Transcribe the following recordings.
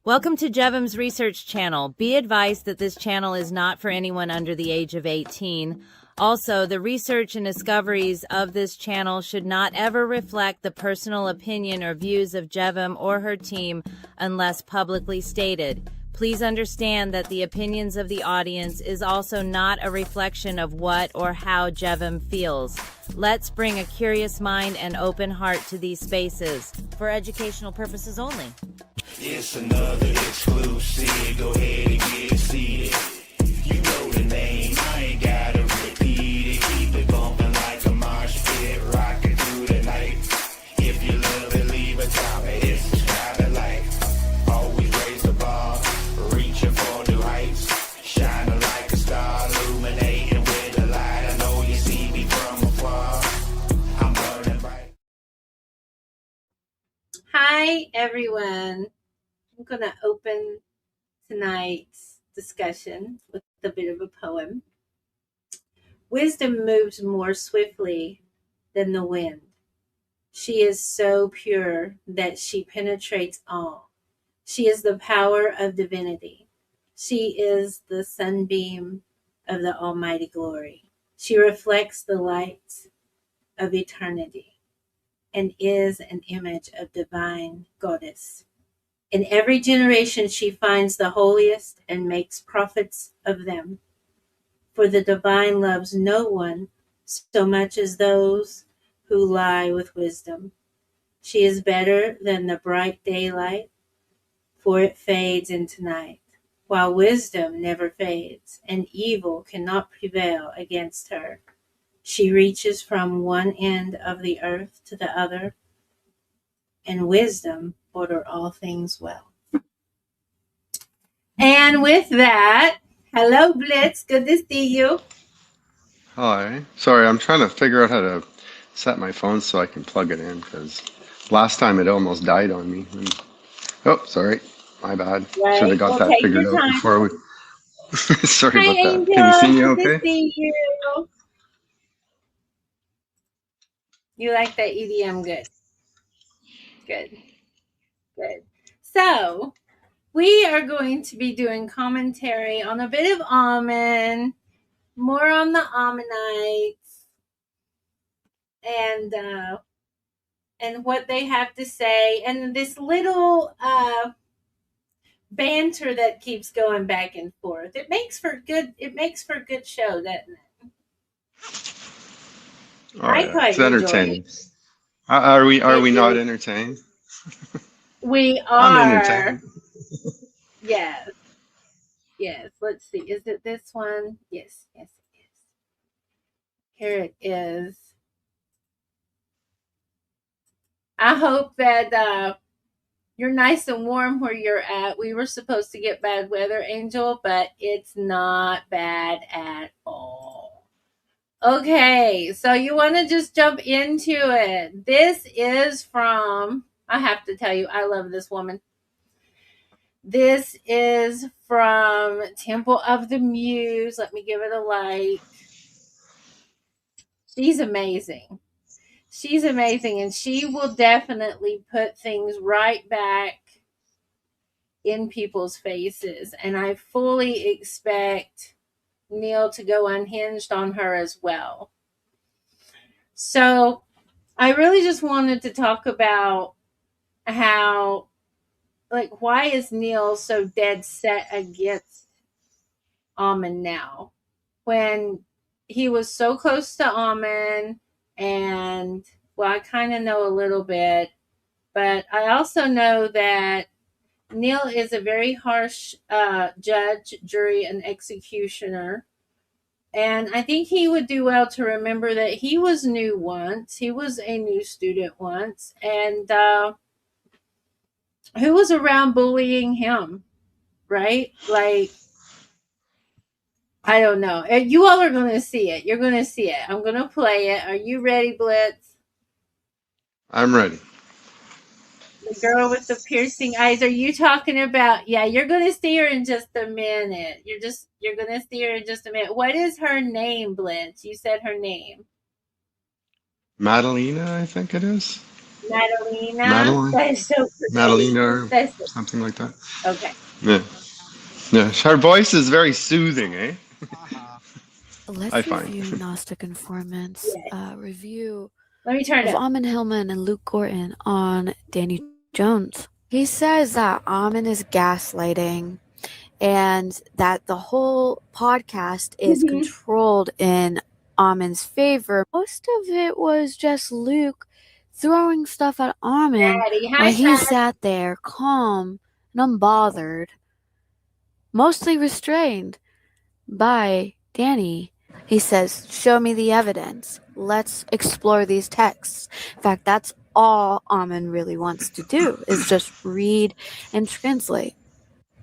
Welcome to Jevim's Research Channel. Be advised that this channel is not for anyone under the age of 18. Also, the research and discoveries of this channel should not ever reflect the personal opinion or views of Jevim or her team unless publicly stated. Please understand that the opinions of the audience is also not a reflection of what or how Jevim feels. Let's bring a curious mind and open heart to these spaces for educational purposes only. It's another exclusive. Go ahead and get seated. You know the name, I ain't gotta repeat it. Keep it bumping like a marsh pit, rocking through the night. If you love it, leave a comment. It's subscribe and like. Always raise the bar, reaching for new heights. Shining like a star, illuminating with the light. I know you see me from afar. I'm burning bright. Hi, everyone. I'm going to open tonight's discussion with a bit of a poem. Wisdom moves more swiftly than the wind. She is so pure that she penetrates all. She is the power of divinity. She is the sunbeam of the almighty glory. She reflects the light of eternity and is an image of divine goddess. In every generation she finds the holiest and makes prophets of them. For the divine loves no one so much as those who lie with wisdom. She is better than the bright daylight, for it fades into night, while wisdom never fades, and evil cannot prevail against her. She reaches from one end of the earth to the other, and wisdom order all things well. And with that, hello Blitz, good to see you. Hi. Sorry, I'm trying to figure out how to set my phone so I can plug it in because last time it almost died on me. Oh, sorry. My bad. Right, Should have got well, that take figured your out time. before we. Sorry Hi about that. Angel, Can you see me good to okay? see you. You like that EDM, good. Good. So, we are going to be doing commentary on a bit of AMMON, more on the AMMONITEs, and what they have to say, and this little banter that keeps going back and forth. It makes for good show, doesn't it? Oh I yeah, quite it's enjoy entertaining. it. Are we It not is. entertained? We I'm are. entertained. Yes. Let's see. Is it this one? Yes, it is. Here it is. I hope that you're nice and warm where you're at. We were supposed to get bad weather, Angel, but it's not bad at all. Okay, so you want to just jump into it. This is from, I have to tell you, I love this woman. This is from Temple of the Muse. Let me give it a like. She's amazing. She's amazing, and she will definitely put things right back in people's faces. And I fully expect Neil to go unhinged on her as well. So I really just wanted to talk about how, like, why is Neil so dead set against AMMON now when he was so close to AMMON? And well, I kind of know a little bit, but I also know that Neil is a very harsh judge, jury, and executioner. And I think he would do well to remember that he was new once. He was a new student once. And who was around bullying him, right? Like, I don't know. You all are going to see it. You're going to see it. I'm going to play it. Are you ready, Blitz? I'm ready. The girl with the piercing eyes. Are you talking about? Yeah, you're going to see her in just a minute. You're going to see her in just a minute. What is her name, Blitz? You said her name. Madalena, I think it is. Madalena. Madeline, That is so pretty. Madalena, or That's something like that. okay. Yeah, yeah. Her voice is very soothing, eh? I Let's find. review Gnostic Informants Yes. review Let me turn of it up. Ammon Hillman and Luke Gorton on Danny Jones. He says that Ammon is gaslighting and that the whole podcast is controlled in Ammon's favor. Most of it was just Luke throwing stuff at Ammon Daddy, while hi, he Pat. sat there calm and unbothered, mostly restrained by Danny. He says, "Show me the evidence. Let's explore these texts." In fact, that's all Ammon really wants to do, is just read and translate.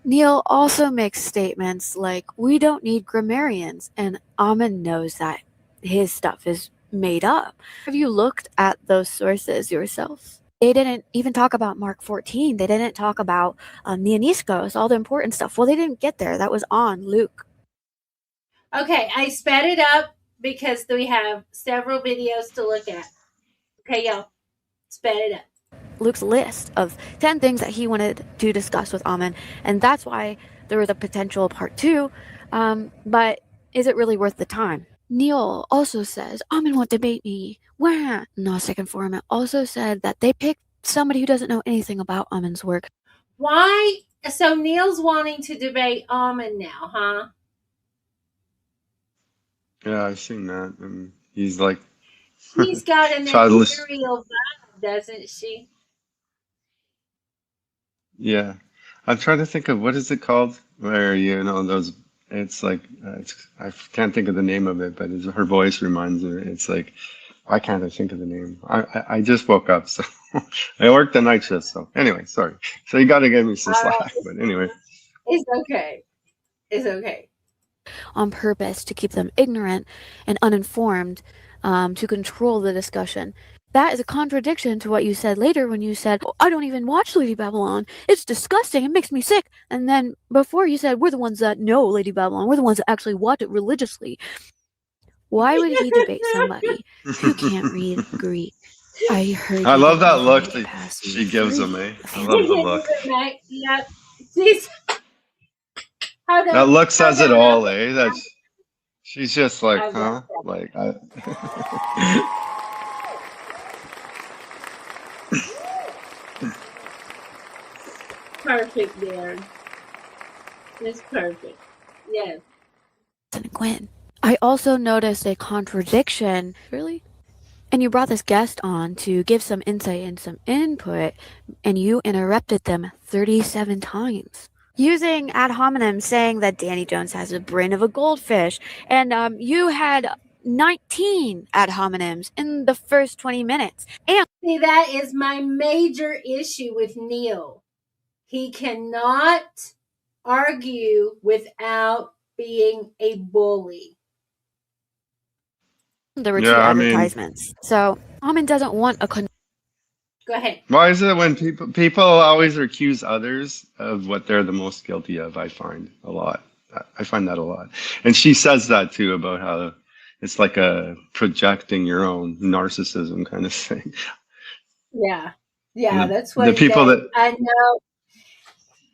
Neil also makes statements like, "We don't need grammarians," and Ammon knows that his stuff is made up. Have you looked at those sources yourself? They didn't even talk about Mark 14. They didn't talk about Neoniskos, all the important stuff. Well, they didn't get there. That was on Luke. Okay, I sped it up because we have several videos to look at. Okay, y'all, sped it up. Luke's list of 10 things that he wanted to discuss with Ammon, and that's why there was a potential part 2. But is it really worth the time? Neil also says, "Ammon won't debate me." Wah! Gnostic Informant also said that they picked somebody who doesn't know anything about Ammon's work. Why? So Neil's wanting to debate Ammon now, huh? Yeah, I've seen that, and he's like She's got an childless. ethereal vibe, doesn't she? Yeah, I'm trying to think of what is it called, where you know those. It's like I can't think of the name of it, but her voice reminds her. It's like why can't I think of the name? I just woke up, so I worked the night shift. So anyway, sorry. So you got to give me some slack. But anyway, It's okay. It's okay. On purpose to keep them ignorant and uninformed, to control the discussion. That is a contradiction to what you said later when you said, "Oh, I don't even watch Lady Babylon. It's disgusting. It makes me sick." And then before you said, "We're the ones that know Lady Babylon. We're the ones that actually watch it religiously." Why would he debate somebody who can't read Greek? I heard I you love didn't that even look get that past she gives him, eh? I Greek. love the look. Yep. She's hold on. That look says Hold it on. all, eh? That's she's just like, I huh? love that. Like Perfect, Darren. It's perfect. Yes. And Gwen. I also noticed a contradiction. Really? And you brought this guest on to give some insight and some input, and you interrupted them 37 times. Using ad hominem, saying that Danny Jones has the brain of a goldfish, and you had 19 ad hominems in the first 20 minutes. And See, that is my major issue with Neil. He cannot argue without being a bully. there were Yeah, two I mean, advertisements. So Ammon doesn't want a Go ahead. why is it when people always accuse others of what they're the most guilty of? I find a lot. I find that a lot. And she says that too about how it's like a projecting your own narcissism kind of thing. Yeah. Yeah, And that's the what it people is. that, I know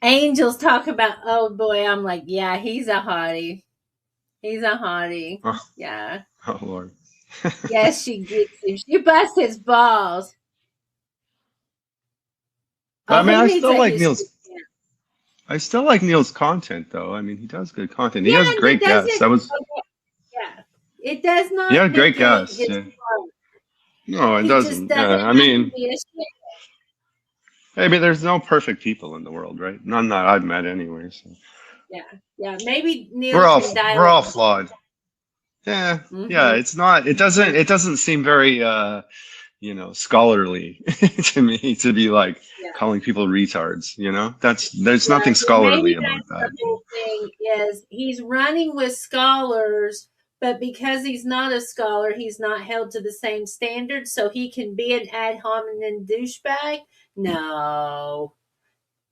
angels talk about, oh boy, I'm like, yeah, he's a hottie. He's a hottie. oh, Yeah. oh Lord. Yes, she gets him. She busts his balls. I Oh, mean, he I needs still a like history. Neil's. I still like Neil's content, though. I mean, he does good content. He Yeah, has and it great guests. doesn't. That was Okay, yeah, it does he not had great negate guests. his Yeah. part. No, it He just doesn't. doesn't Yeah, I have to mean, be a shit. maybe there's no perfect people in the world, right? None that I've met anyway. So Yeah, yeah. Maybe we're Neil all can dial we're it all down. flawed. Yeah, yeah. Mm-hmm. It's not. It doesn't seem very scholarly to me to be like Yeah, calling people retards. There's yeah. nothing Well, scholarly maybe about that's that. the whole thing. Is he's running with scholars, but because he's not a scholar, he's not held to the same standards, so he can be an ad hominem douchebag. No,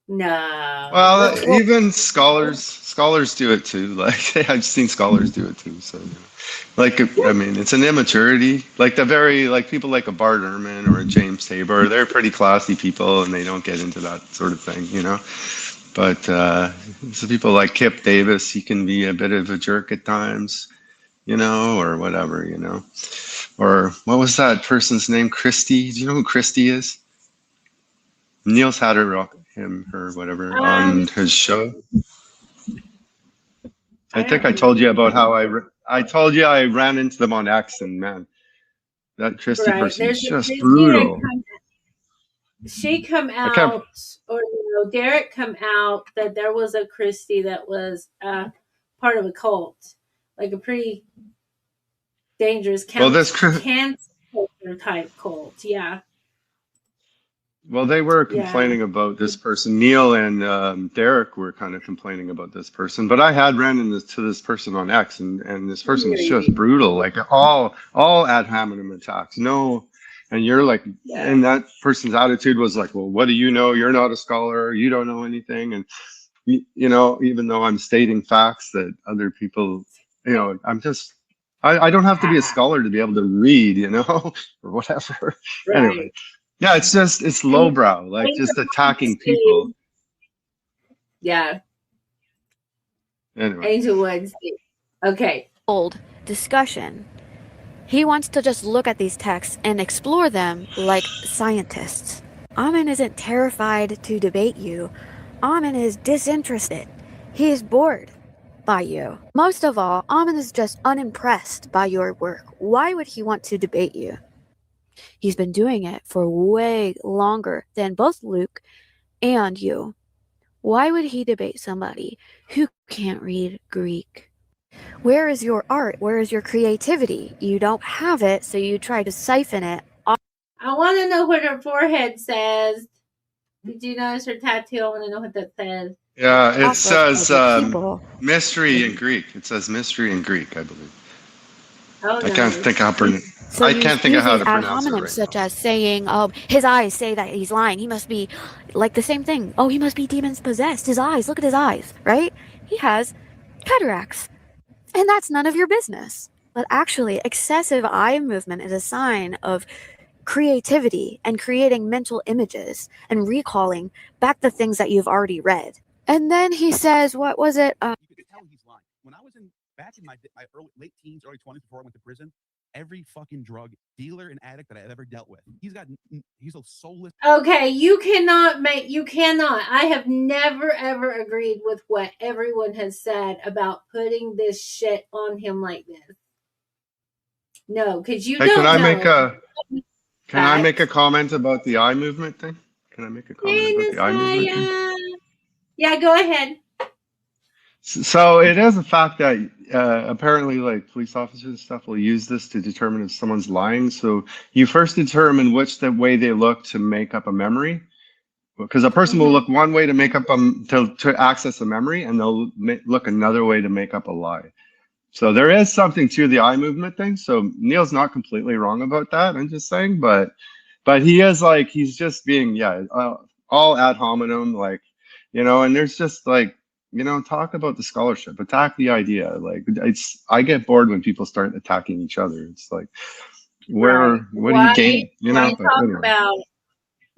no. Well, Let's. well, even scholars do it too. Like I've seen scholars do it too. So. Like, I mean, it's an immaturity. Like the very, like people like a Bart Ehrman or a James Tabor, they're pretty classy people and they don't get into that sort of thing, you know? But so people like Kip Davis, he can be a bit of a jerk at times, you know, or whatever, you know. Or what was that person's name? Christie? Do you know who Christie is? Neil's had her, whatever, on his show. I think I told you about how I told you I ran into them on X, and man, that Christie person is just brutal. She come I can't. out, or Derek come out that there was a Christie that was part of a cult, like a pretty dangerous Well, this cancer type cult. Yeah. Well, they were Yeah. complaining about this person. Neil and Derek were kind of complaining about this person, but I had ran into this person on X, and this person was just brutal, like all ad hominem attacks. No, and you're like, and that person's attitude was like, well, what do you know? You're not a scholar. You don't know anything. And you know, even though I'm stating facts that other people, you know, I don't have to be a scholar to be able to read, you know, or whatever. Right. Anyway. Yeah, it's lowbrow, like just attacking people. Yeah. Anyway. Angel Woods. Okay. Old discussion. He wants to just look at these texts and explore them like scientists. AMMON isn't terrified to debate you. AMMON is disinterested. He is bored by you. Most of all, AMMON is just unimpressed by your work. Why would he want to debate you? He's been doing it for way longer than both Luke and you. Why would he debate somebody who can't read Greek? Where is your art? Where is your creativity? You don't have it, so you try to siphon it off. I want to know what her forehead says. Did you notice her tattoo? I want to know what that says. Yeah, it says mystery in Greek. It says mystery in Greek, I believe. Oh, I can't think how So I can't think of how to pronounce it right such now. as saying, his eyes say that he's lying. He must be like the same thing. Oh, he must be demons possessed. His eyes, look at his eyes, right? He has cataracts. And that's none of your business. But actually, excessive eye movement is a sign of creativity and creating mental images and recalling back the things that you've already read. And then he says, what was it? You could tell he's lying. When I was back in my late teens, early 20s, before I went to prison, every fucking drug dealer and addict that I ever dealt with, he's a soulless. Okay, you cannot. I have never ever agreed with what everyone has said about putting this shit on him like this. No, because you don't Can I know. can I make a comment about the eye movement thing? Can I make a comment about the eye movement thing? Yeah, go ahead. So it is a fact that apparently, like police officers and stuff will use this to determine if someone's lying. So you first determine which the way they look to make up a memory, because a person will look one way to make up to access a memory, and they'll look another way to make up a lie. So there is something to the eye movement thing. So Neil's not completely wrong about that. I'm just saying, but he is like, he's just being all ad hominem, like, you know, and there's just like, you know, talk about the scholarship, attack the idea. Like I get bored when people start attacking each other. It's like, what do you gain? You know, talk about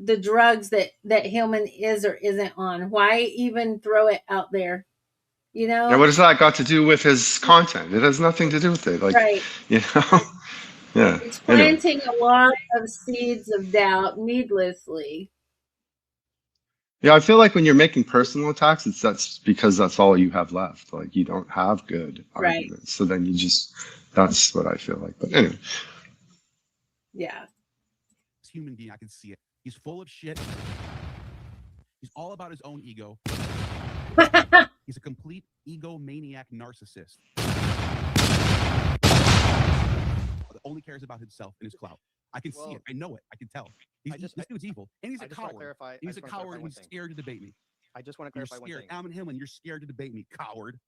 the drugs that HILLMAN is or isn't on. Why even throw it out there? You know? Yeah, what has that got to do with his content? It has nothing to do with it. Like, you know, yeah. It's planting a lot of seeds of doubt needlessly. Yeah, I feel like when you're making personal attacks, that's because that's all you have left. Like you don't have good arguments. So then that's what I feel like. But anyway. Yeah. This human being, I can see it. He's full of shit. He's all about his own ego. He's a complete egomaniac narcissist. That only cares about himself and his clout. I can see it. I know it. I can tell. This dude's evil. And he's a coward. He's a coward who's scared to debate me. I just want to clarify one thing. AMMON HILLMAN, you're scared to debate me, coward.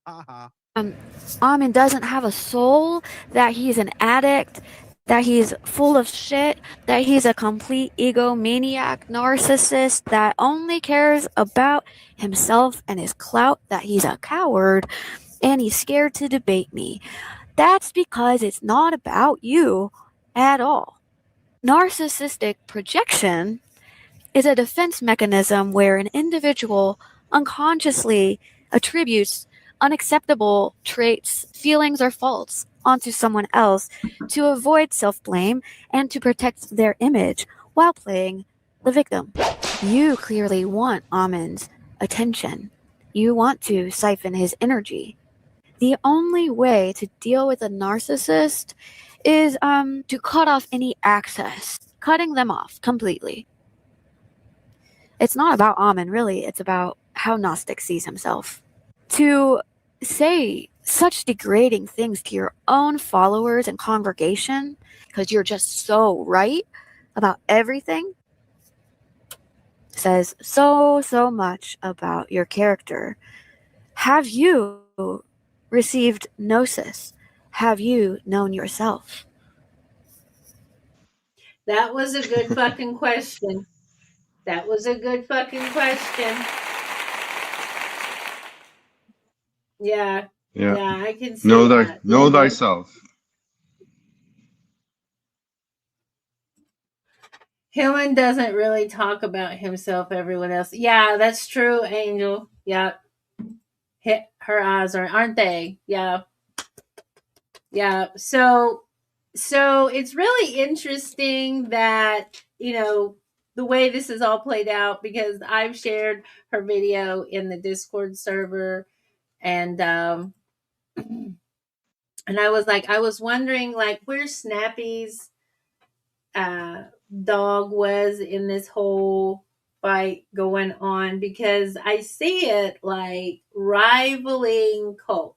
AMMON doesn't have a soul, that he's an addict, that he's full of shit, that he's a complete egomaniac narcissist that only cares about himself and his clout, that he's a coward, and he's scared to debate me. That's because it's not about you at all. Narcissistic projection is a defense mechanism where an individual unconsciously attributes unacceptable traits, feelings, or faults onto someone else to avoid self-blame and to protect their image while playing the victim. You clearly want Ammon's attention. You want to siphon his energy. The only way to deal with a narcissist is to cut off any access, cutting them off completely. It's not about Ammon, really. It's about how Gnostic sees himself. To say such degrading things to your own followers and congregation because you're just so right about everything says so much about your character. Have you received gnosis? Have you known yourself? That was a good fucking question. That was a good fucking question. Yeah. Yeah. Yeah, I can see that. Know thyself. Hillman doesn't really talk about himself, everyone else. Yeah, that's true, Angel. Yep. Her eyes aren't they? Yeah. Yeah. So it's really interesting that, you know, the way this is all played out, because I've shared her video in the Discord server, and I was wondering like where Snappy's dog was in this whole fight going on, because I see it like rivaling cults.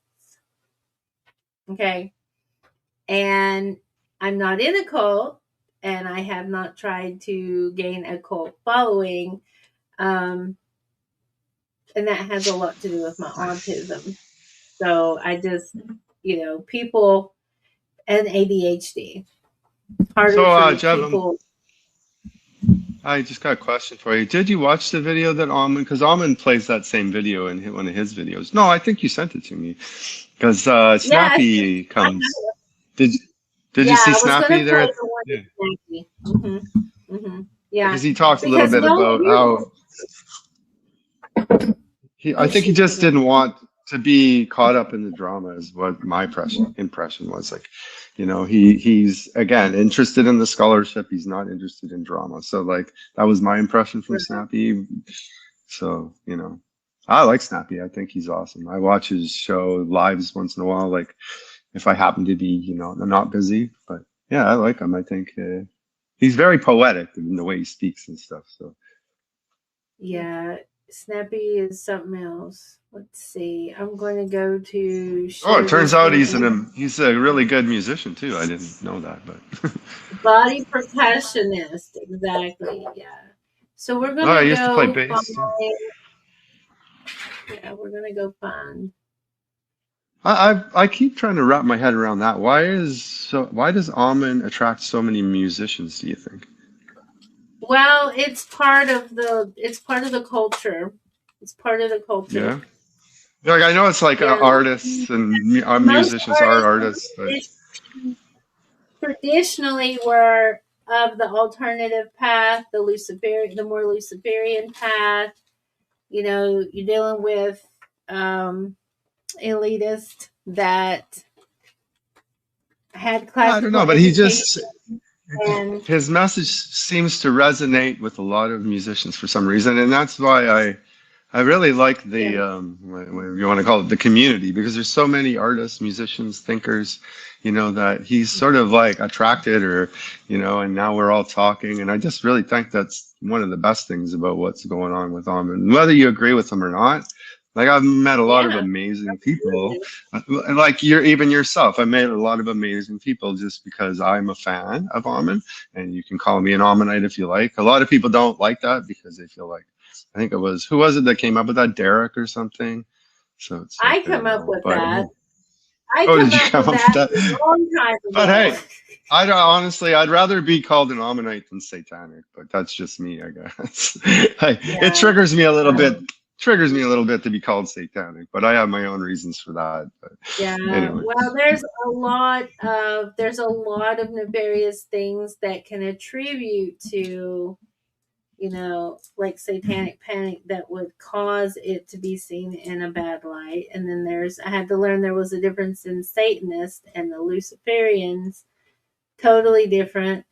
Okay. And I'm not in a cult, and I have not tried to gain a cult following. And that has a lot to do with my autism. So I just, you know, people and ADHD. Harder So, for Jevim, people. I just got a question for you. Did you watch the video that Ammon, because Ammon plays that same video in one of his videos. No, I think you sent it to me. Because Snappy comes. Did you see Snappy there? Yeah. Snappy. Mm-hmm. Mm-hmm. Yeah. Because he talks a little bit about how I think he just didn't want to be caught up in the drama, is what my impression was. Like, you know, he's again interested in the scholarship. He's not interested in drama. So like that was my impression from Snappy. So, you know, I like Snappy. I think he's awesome. I watch his show lives once in a while, like if I happen to be, you know, not busy. But yeah, I like him. I think he's very poetic in the way he speaks and stuff. So yeah, Snappy is something else. Let's see. I'm going to go to. Oh, it turns out he's a really good musician too. I didn't know that, but body percussionist, exactly. Yeah. So we're gonna. Oh, I used to play bass. Yeah, we're gonna go find. I keep trying to wrap my head around that. Why does Ammon attract so many musicians, do you think? Well, it's part of the culture. It's part of the culture. Yeah. Like I know it's like artists and musicians are artists, but traditionally were of the alternative path, the more Luciferian path. You know, you're dealing with elitists that had classical. I don't know, but his message seems to resonate with a lot of musicians for some reason, and that's why I really like the what you want to call it, the community, because there's so many artists, musicians, thinkers, you know, that he's sort of like attracted, or you know, and now we're all talking, and I just really think that's one of the best things about what's going on with Ammon, whether you agree with him or not. Like I've met a lot of amazing people, like even yourself. I met a lot of amazing people just because I'm a fan of Ammon, and you can call me an Ammonite if you like. A lot of people don't like that because they feel like, I think it was, who was it that came up with that, Derek or something? So it's like, I come up with that. Did you come up with that? A long time ago. But hey, honestly, I'd rather be called an Ammonite than satanic, but that's just me, I guess. It triggers me a little bit triggers me a little bit to be called satanic, but I have my own reasons for that. But Yeah, anyway, well, there's a lot of nefarious things that can attribute to, like satanic panic that would cause it to be seen in a bad light. And then I had to learn there was a difference in Satanists and the Luciferians, totally different.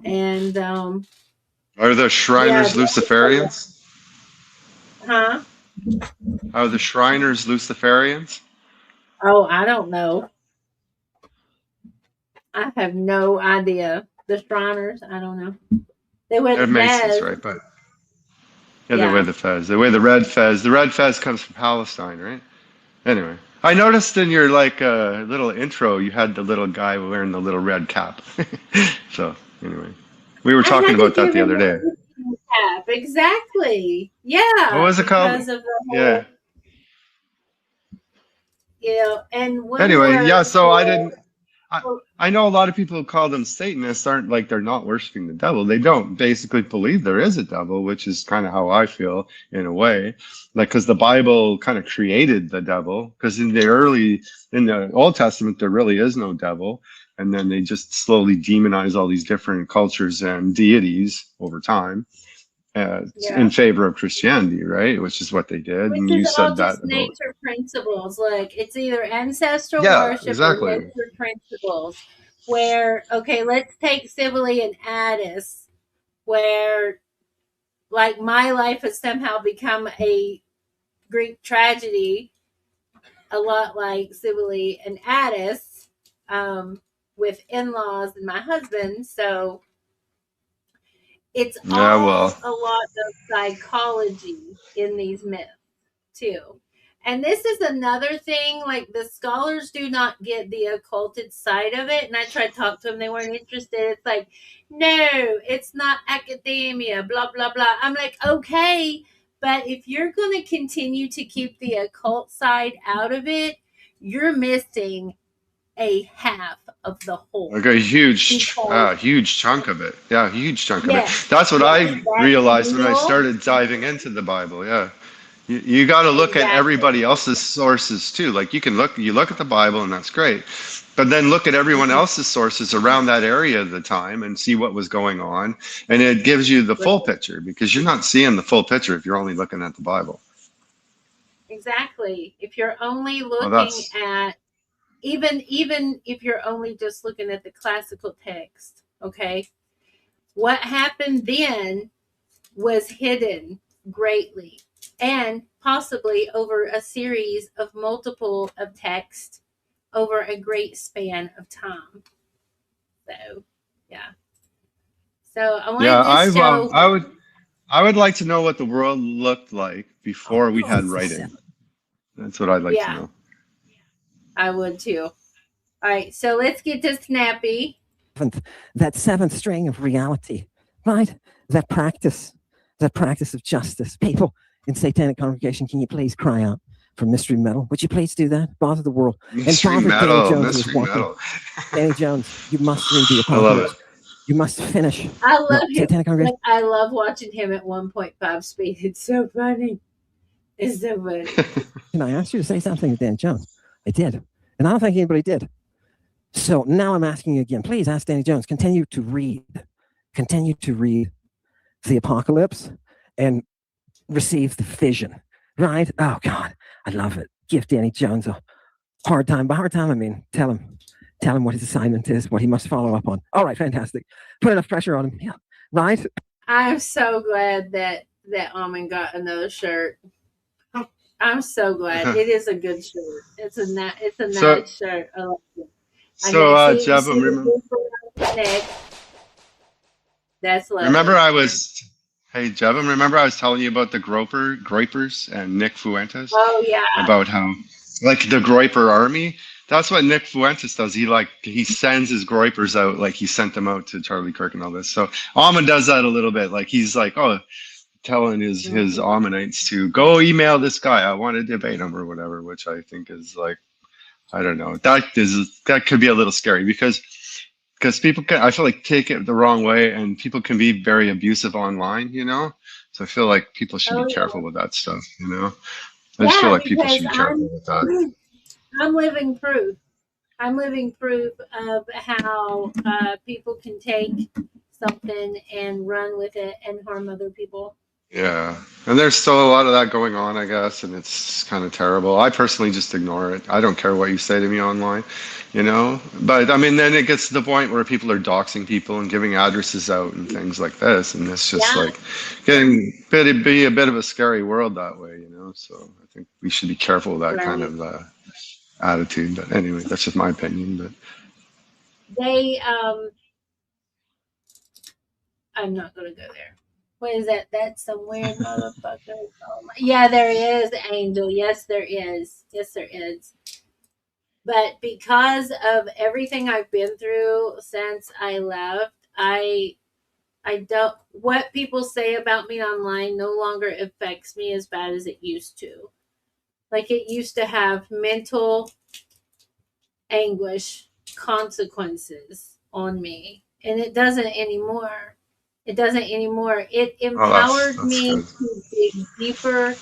And are the Shriners yeah, Luciferians? huh? Are the Shriners Luciferians? Oh, I don't know. I have no idea. The Shriners, I don't know. They wear They're the Masons, fez. right? But yeah, they Yeah. wear the fez. They wear the red fez. The red fez comes from Palestine, right? Anyway, I noticed in your like little intro, you had the little guy wearing the little red cap. So anyway, we were I talking had to about that give the him other a day. recap. Exactly. What Yeah, was it called? because of the Yeah. whole, and one Anyway, yeah. more So I didn't. for I know a lot of people who call them Satanists aren't like they're not worshiping the devil. They don't basically believe there is a devil, which is kind of how I feel in a way. Like, because the Bible kind of created the devil, because in the Old Testament, there really is no devil. And then they just slowly demonize all these different cultures and deities over time yeah, in favor of Christianity, right? Which is what they did. which And you is all said that just about, nature principles. Like it's either ancestral yeah, worship or exactly. nature principles. Where okay, let's take Cybele and Addis, where like my life has somehow become a Greek tragedy, a lot like Cybele and Addis, with in-laws and my husband. So it's Yeah, all well, a lot of psychology in these myths too. And this is another thing, like the scholars do not get the occulted side of it. And I tried to talk to them, they weren't interested. It's like, no, it's not academia, blah, blah, blah. I'm like, okay, but if you're going to continue to keep the occult side out of it, you're missing a half of the whole. like a huge, Because, huge chunk of it. Yeah, huge chunk of it. yes, That's what yes, I that realized when I middle, started diving into the Bible. Yeah, you got to look at exactly. everybody else's sources too. Like you look at the Bible and that's great, but then look at everyone else's sources around that area of the time and see what was going on, and it gives you the full picture because you're not seeing the full picture if you're only looking at the Bible. Exactly. If you're only Well, looking that's at even if you're only just looking at the classical text, okay? What happened then was hidden greatly and possibly over a series of multiple of text over a great span of time. So, yeah. So, I yeah. wanted to show I would like to know what the world looked like before we had writing. That's what I'd like to yeah, know. I would too. All right, so let's get to Snappy. That seventh string of reality, right? That practice of justice. People in satanic congregation, can you please cry out for mystery metal? Would you please do that? Bother the world. Mystery and bother metal, Danny Jones, who is mystery walking. metal. Danny Jones, you must read the I love Apocalypse. it. You must finish. I love him. Satanic congregation. Like, I love watching him at 1.5 speed. It's so funny. It's so funny. And I asked you to say something to Dan Jones. I did. And I don't think anybody did. So now I'm asking you again. Please ask Danny Jones. Continue to read the Apocalypse and receive the vision. Right? Oh God, I love it. Give Danny Jones a hard time. By hard time, I mean tell him what his assignment is, what he must follow up on. All right, fantastic. Put enough pressure on him. Yeah. Right? I'm so glad that AMMON got another shirt. I'm so glad. It is a good shirt. It's a nice shirt. I like it. So, And Jevim, remember? That's lovely. Hey, Jevim, remember I was telling you about the Groypers and Nick Fuentes? Oh yeah. About how, like, the Groyper army? That's what Nick Fuentes does. He sends his Groypers out, like he sent them out to Charlie Kirk and all this. So AMMON does that a little bit. Like he's like, telling his Ammonites to go email this guy. I want to debate him or whatever, which I think is like, I don't know. That could be a little scary because people can, I feel like, take it the wrong way, and people can be very abusive online, So I feel like people should Oh be careful yeah. with that stuff, you know? I just feel Yeah, like people because should be careful with that. I'm living proof. I'm living proof of how people can take something and run with it and harm other people. Yeah. And there's still a lot of that going on, I guess, and it's kind of terrible. I personally just ignore it. I don't care what you say to me online, you know? But I mean, then it gets to the point where people are doxing people and giving addresses out and things like this. And it's just Yeah, like getting, it'd be a bit of a scary world that way, you know? So I think we should be careful of that kind right. of attitude. But anyway, that's just my opinion. But They, I'm not going to go there. What is that? That's some weird motherfucker. Oh my, yeah, there is, Angel. Yes, there is. Yes, there is. But because of everything I've been through since I left, I don't, what people say about me online no longer affects me as bad as it used to. Like it used to have mental anguish consequences on me, and it doesn't anymore. It doesn't anymore. It oh, empowered that's me good. to dig deeper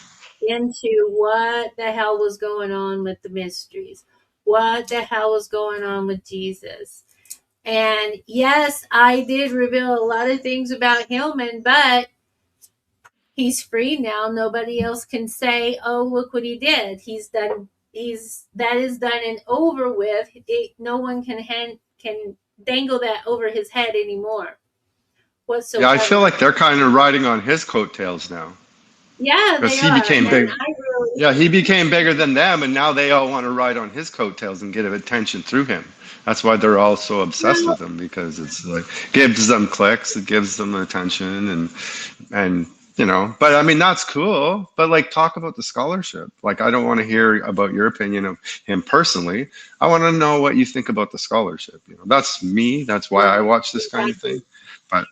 into what the hell was going on with the mysteries, what the hell was going on with Jesus. And yes, I did reveal a lot of things about Hillman, but he's free now. Nobody else can say, "Oh, look what he did." He's done. He's that is done and over with. No one can dangle that over his head anymore Yeah, I feel whatsoever. like they're kind of riding on his coattails now Yeah, because they he are, became and big. I really, Yeah, he became bigger than them, and now they all want to ride on his coattails and get attention through him. That's why they're all so obsessed well, with him because it's like gives them clicks, it gives them attention, and you know. But I mean, that's cool. But like, talk about the scholarship. Like, I don't want to hear about your opinion of him personally. I want to know what you think about the scholarship. You know, that's me. That's why I right, watch this kind of exactly. thing. But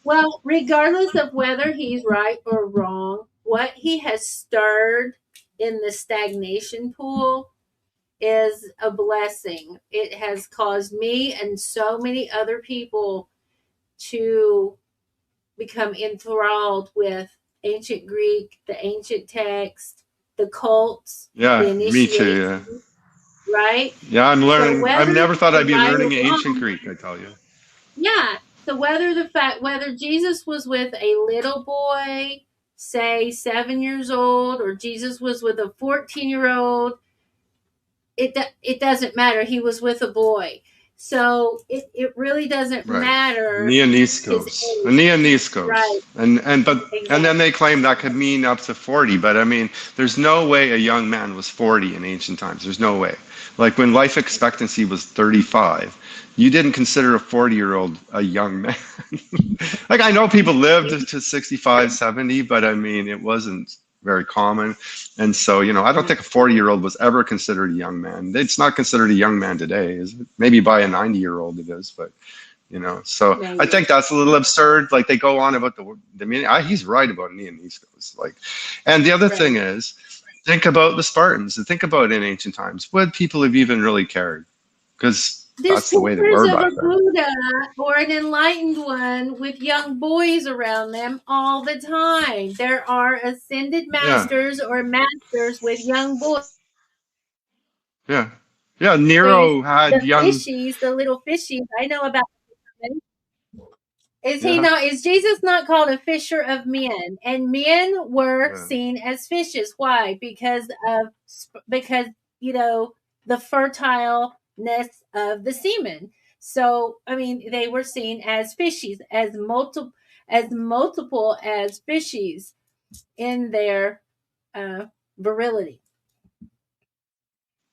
Well, regardless of whether he's right or wrong, what he has stirred in the stagnation pool is a blessing. It has caused me and so many other people to become enthralled with ancient Greek, the ancient text, the cults, the yeah, me too. initiation, Yeah. right? Yeah, I'm So learning. I've whether never thought you're I'd be right or learning ancient wrong, Greek, I tell you. yeah. So whether Jesus was with a little boy, say 7 years old, or Jesus was with a 14-year-old, it doesn't matter. He was with a boy, so it really doesn't Right. matter his Neoniskos. age. Neoniskos. Right, And then exactly, they claim that could mean up to 40, but I mean, there's no way a young man was 40 in ancient times. There's no way. Like when life expectancy was 35, you didn't consider a 40-year-old a young man. Like I know people lived to 65, 70, but I mean, it wasn't very common. And so, you know, I don't think a 40-year-old was ever considered a young man. It's not considered a young man today, is it? Maybe by a 90-year-old it is, but you know, so I maybe. think that's a little absurd. Like they go on about the meaning. He's right about Neoniskos. Like, and the other thing Right. is, think about the Spartans and think about in ancient times. Would people have even really cared? Because There's that's the way they pictures were of back a then. Buddha or an enlightened one with young boys around them all the time. There are ascended Yeah, masters or masters with young yeah, yeah. boys. Nero had The young. fishies, the little fishies. I know about them. Is he Yeah, not? Is Jesus not called a fisher of men? And men were yeah, seen as fishes. Why? Because you know the fertileness of the semen. So I mean, they were seen as fishies, as multiple as fishies in their virility.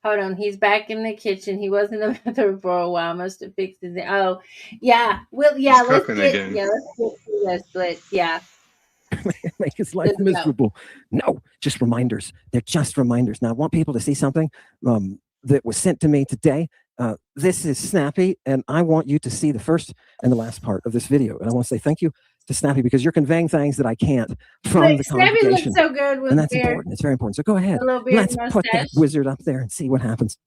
Hold on, he's back in the kitchen. He was in the bathroom for a while. Must have fixed his. Oh, yeah. Well, he's yeah. cooking again. Let's get through this. But yeah, Make his life let's go. miserable. No, just reminders. They're just reminders. Now, I want people to see something that was sent to me today. This is Snappy, and I want you to see the first and the last part of this video. And I want to say thank you to Snappy because you're conveying things that I can't from the Snappy looks congregation. so good with And that's beard, important. It's very important. So go ahead. a little beard Let's put that mustache. wizard up there and see what happens.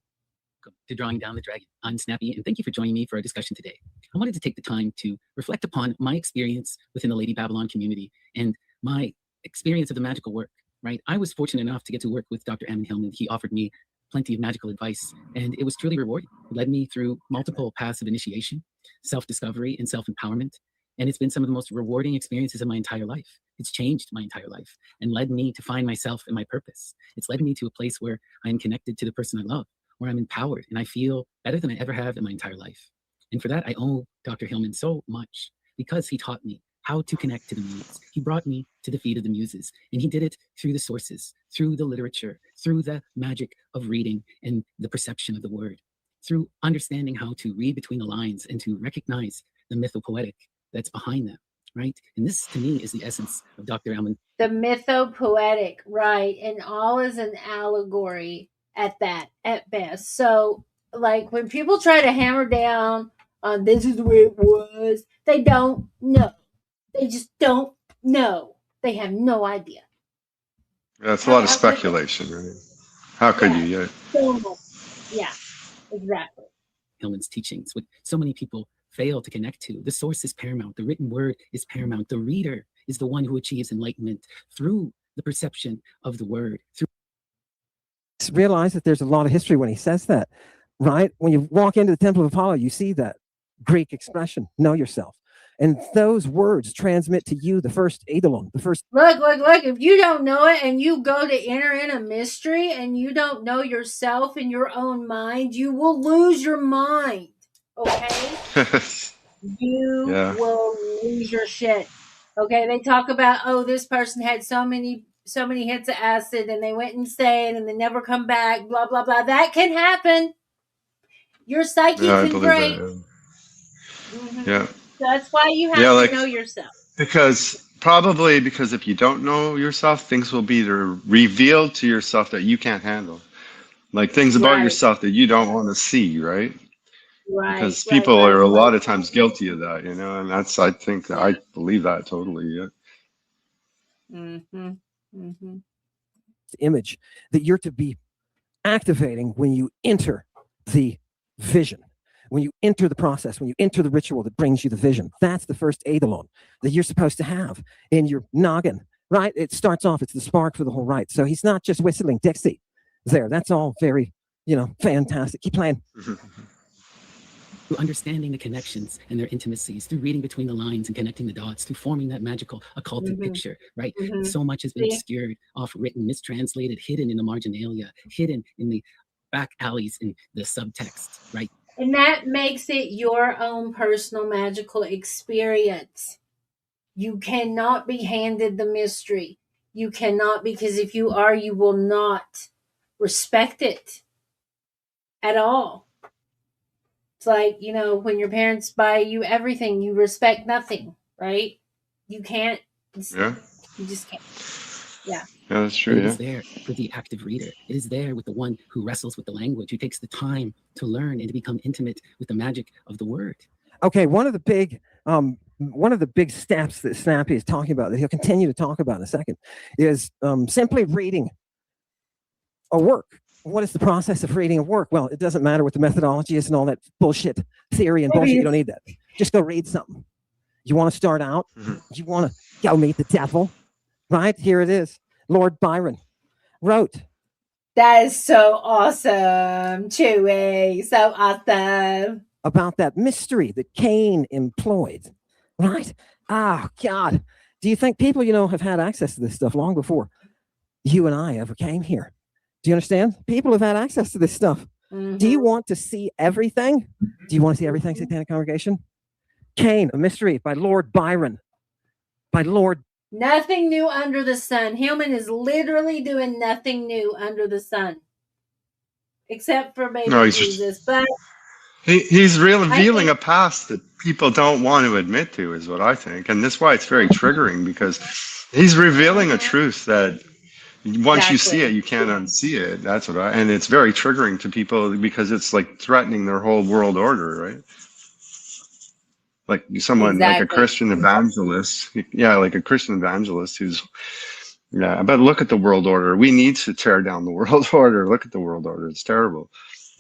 To Drawing Down the Dragon. I'm Snappy, and thank you for joining me for our discussion today. I wanted to take the time to reflect upon my experience within the Lady Babylon community and my experience of the magical work, right? I was fortunate enough to get to work with Dr. Ammon Hillman. He offered me plenty of magical advice, and it was truly rewarding. It led me through multiple paths of initiation, self-discovery, and self-empowerment. And it's been some of the most rewarding experiences of my entire life. It's changed my entire life and led me to find myself and my purpose. It's led me to a place where I am connected to the person I love, where I'm empowered, and I feel better than I ever have in my entire life. And for that, I owe Dr. Hillman so much, because he taught me how to connect to the muse. He brought me to the feet of the muses, and he did it through the sources, through the literature, through the magic of reading and the perception of the word, through understanding how to read between the lines and to recognize the mythopoetic that's behind them, right? And this, to me, is the essence of Dr. Ammon. The mythopoetic, right? And all is an allegory at that, at best. So, like, when people try to hammer down on this is the way it was, they don't know. They just don't know. They have no idea. Yeah, it's a lot of speculation, right? How could you? Yeah. Yeah, exactly. Hillman's teachings, what so many people fail to connect to. The source is paramount. The written word is paramount. The reader is the one who achieves enlightenment through the perception of the word. Realize that there's a lot of history when he says that, right? When you walk into the Temple of Apollo, you see that Greek expression, know yourself. And those words transmit to you the first eidolon, the first. Look, if you don't know it and you go to enter in a mystery and you don't know yourself in your own mind, you will lose your mind. Okay? You will lose your shit. Okay? They talk about, oh, this person had so many hits of acid and they went insane and they never come back, blah, blah, blah. That can happen. Your psyche can break. Yeah. So that's why you have to know yourself. Because if you don't know yourself, things will be revealed to yourself that you can't handle. Like things about yourself that you don't want to see, right? Because people are a lot of times guilty of that, and that's, I believe that totally, yeah. Image that you're to be activating when you enter the vision, when you enter the process, when you enter the ritual that brings you the vision. That's the first eidolon that you're supposed to have in your noggin, right? It starts off, it's the spark for the whole rite. So he's not just whistling Dixie there. That's all very, fantastic. Keep playing. Through understanding the connections and their intimacies, through reading between the lines and connecting the dots, through forming that magical occulted picture, right? So much has been obscured, off-written, mistranslated, hidden in the marginalia, hidden in the back alleys in the subtext, right? And that makes it your own personal magical experience. You cannot be handed the mystery. You cannot, because if you are, you will not respect it at all. It's like, when your parents buy you everything, you respect nothing, right? You can't. Yeah. You just can't. Yeah. Yeah, that's true. It is there for the active reader. It is there with the one who wrestles with the language, who takes the time to learn and to become intimate with the magic of the word. Okay, one of the big steps that Snappy is talking about, that he'll continue to talk about in a second, is simply reading a work. What is the process of reading a work? Well, it doesn't matter what the methodology is and all that bullshit theory and bullshit. You don't need that. Just go read something. You want to start out? You want to go meet the devil? Right? Here it is. Lord Byron wrote. That is so awesome, Chewy. So awesome. About that mystery that Cain employed. Right? Oh, God. Do you think people, have had access to this stuff long before you and I ever came here? Do you understand? People have had access to this stuff. Do you want to see everything? Do you want to see everything, Satanic Congregation? Cain, a mystery by Lord Byron. Nothing new under the sun. Hillman is literally doing nothing new under the sun. Except for baby Jesus. But he's revealing a past that people don't want to admit to, is what I think. And that's why it's very triggering, because he's revealing a truth that once you see it, you can't unsee it. That's what and it's very triggering to people, because it's like threatening their whole world order, right? Like someone like a Christian evangelist. Yeah, like a Christian evangelist who's, but look at the world order. We need to tear down the world order. Look at the world order. It's terrible.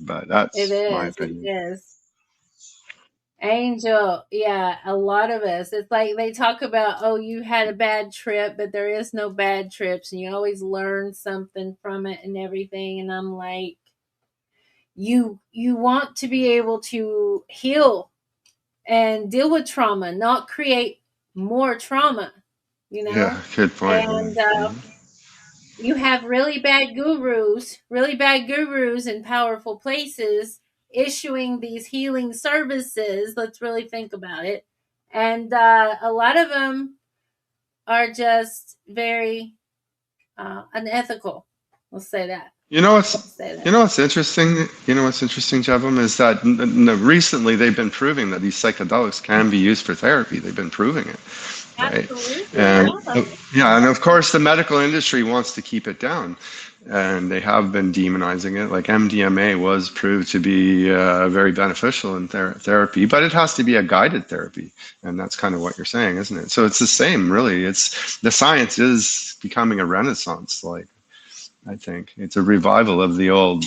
But that's my opinion. It is. Angel, yeah, a lot of us. It's like they talk about, oh, you had a bad trip, but there is no bad trips, and you always learn something from it and everything. And I'm like, you want to be able to heal and deal with trauma, not create more trauma, you Yeah, know? good point. And you have really bad gurus in powerful places issuing these healing services. Let's really think about it. And a lot of them are just very unethical. We'll say that. You know We'll what's say you that. know what's interesting? You know what's interesting, Jevim, is that recently they've been proving that these psychedelics can be used for therapy. They've been proving it, right? Absolutely. And Yeah. yeah, and of course the medical industry wants to keep it down, and they have been demonizing it. Like MDMA was proved to be very beneficial in therapy, but it has to be a guided therapy, and that's kind of what you're saying, isn't it? So it's the same, really. It's the science is becoming a renaissance, like. I think it's a revival of the old